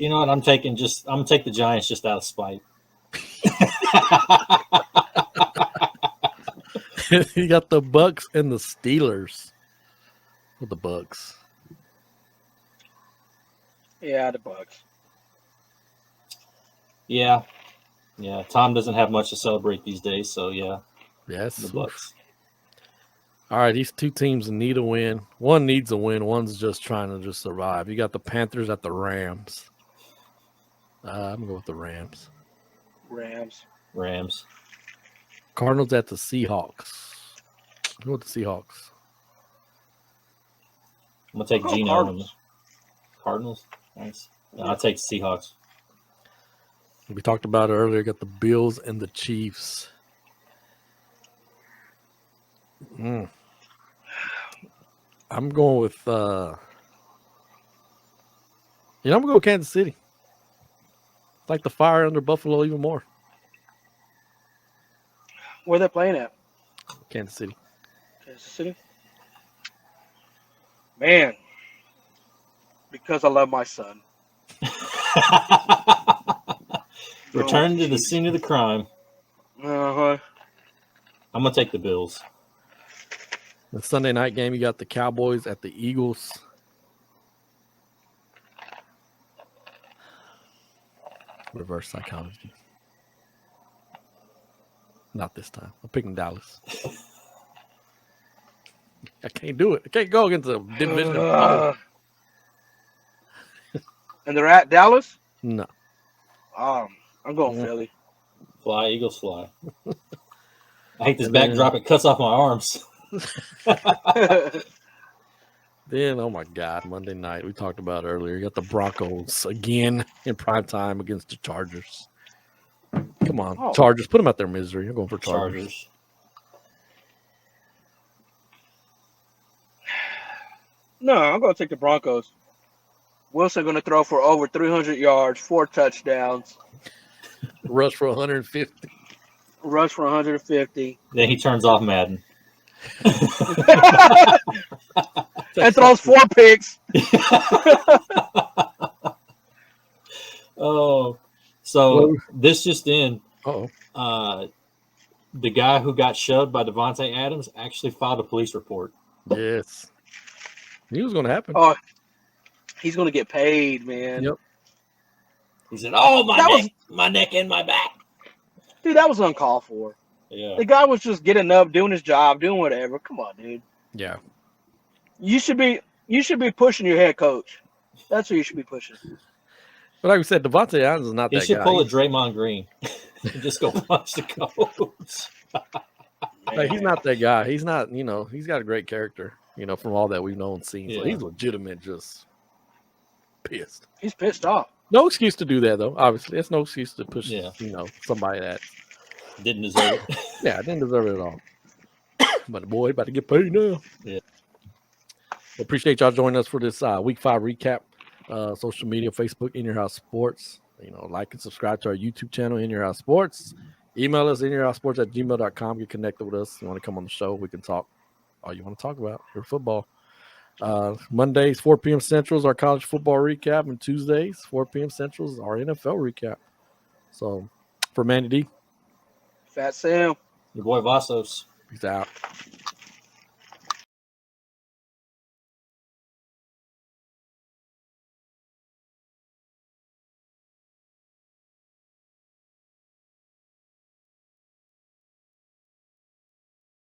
know what? I'm take the Giants just out of spite. You got the Bucks and the Steelers. With the Bucks. Yeah, the Bucks. Yeah. Tom doesn't have much to celebrate these days, so yeah. Yes. The Bucks. All right, these two teams need a win. One needs a win. One's just trying to just survive. You got the Panthers at the Rams. I'm going to go with the Rams. Rams. Cardinals at the Seahawks. Go with the Seahawks. I'm going to take Geno. Cardinals? Nice. Yeah, I'll take the Seahawks. We talked about it earlier. Got the Bills and the Chiefs. I'm going with, I'm going to go with Kansas City. It's like the fire under Buffalo even more. Where they playing at? Kansas City. Man, because I love my son. Return to the scene of the crime. Uh-huh. I'm going to take the Bills. The Sunday night game, you got the Cowboys at the Eagles. Reverse psychology. Not this time. I'm picking Dallas. I can't do it. I can't go against a division. And they're at Dallas? No. I'm going Philly. Fly, Eagles, fly. I hate this backdrop. It cuts off my arms. Then, oh my God, Monday night, we talked about earlier. You got the Broncos again in prime time against the Chargers. Come on, Chargers. Put them out their misery. You're going for Chargers. No, I'm going to take the Broncos. Wilson going to throw for over 300 yards, 4 touchdowns. Rush for 150. Then he turns off Madden. And throws 4 picks. Oh, so this just in. Uh-oh. The guy who got shoved by Devontae Adams actually filed a police report. Yes. Knew it was going to happen. Oh, he's going to get paid, man. Yep. He said, my neck and my back. Dude, that was uncalled for. Yeah. The guy was just getting up, doing his job, doing whatever. Come on, dude. Yeah. You should be pushing your head coach. That's who you should be pushing. But like we said, Devontae Adams is not that guy. He should pull a Draymond Green and just go punch the coach. Like, he's not that guy. He's not, he's got a great character, from all that we've known and seen. So he's legitimate, just pissed. He's pissed off. No excuse to do that, though. Obviously, it's no excuse to push, somebody that Didn't deserve it. Yeah, I didn't deserve it at all. But the boy about to get paid now. Yeah. Well, appreciate y'all joining us for this week 5 recap. Social media, Facebook, In Your House Sports. Like and subscribe to our YouTube channel, In Your House Sports. Email us, inyourhousesports@gmail.com. Get connected with us. You want to come on the show, we can talk all you want to talk about, your football. Mondays, 4 p.m. Central is our college football recap, and Tuesdays, 4 p.m. Central is our NFL recap. So, for Manny D, Fat Sam. Your boy Vasos. peace out.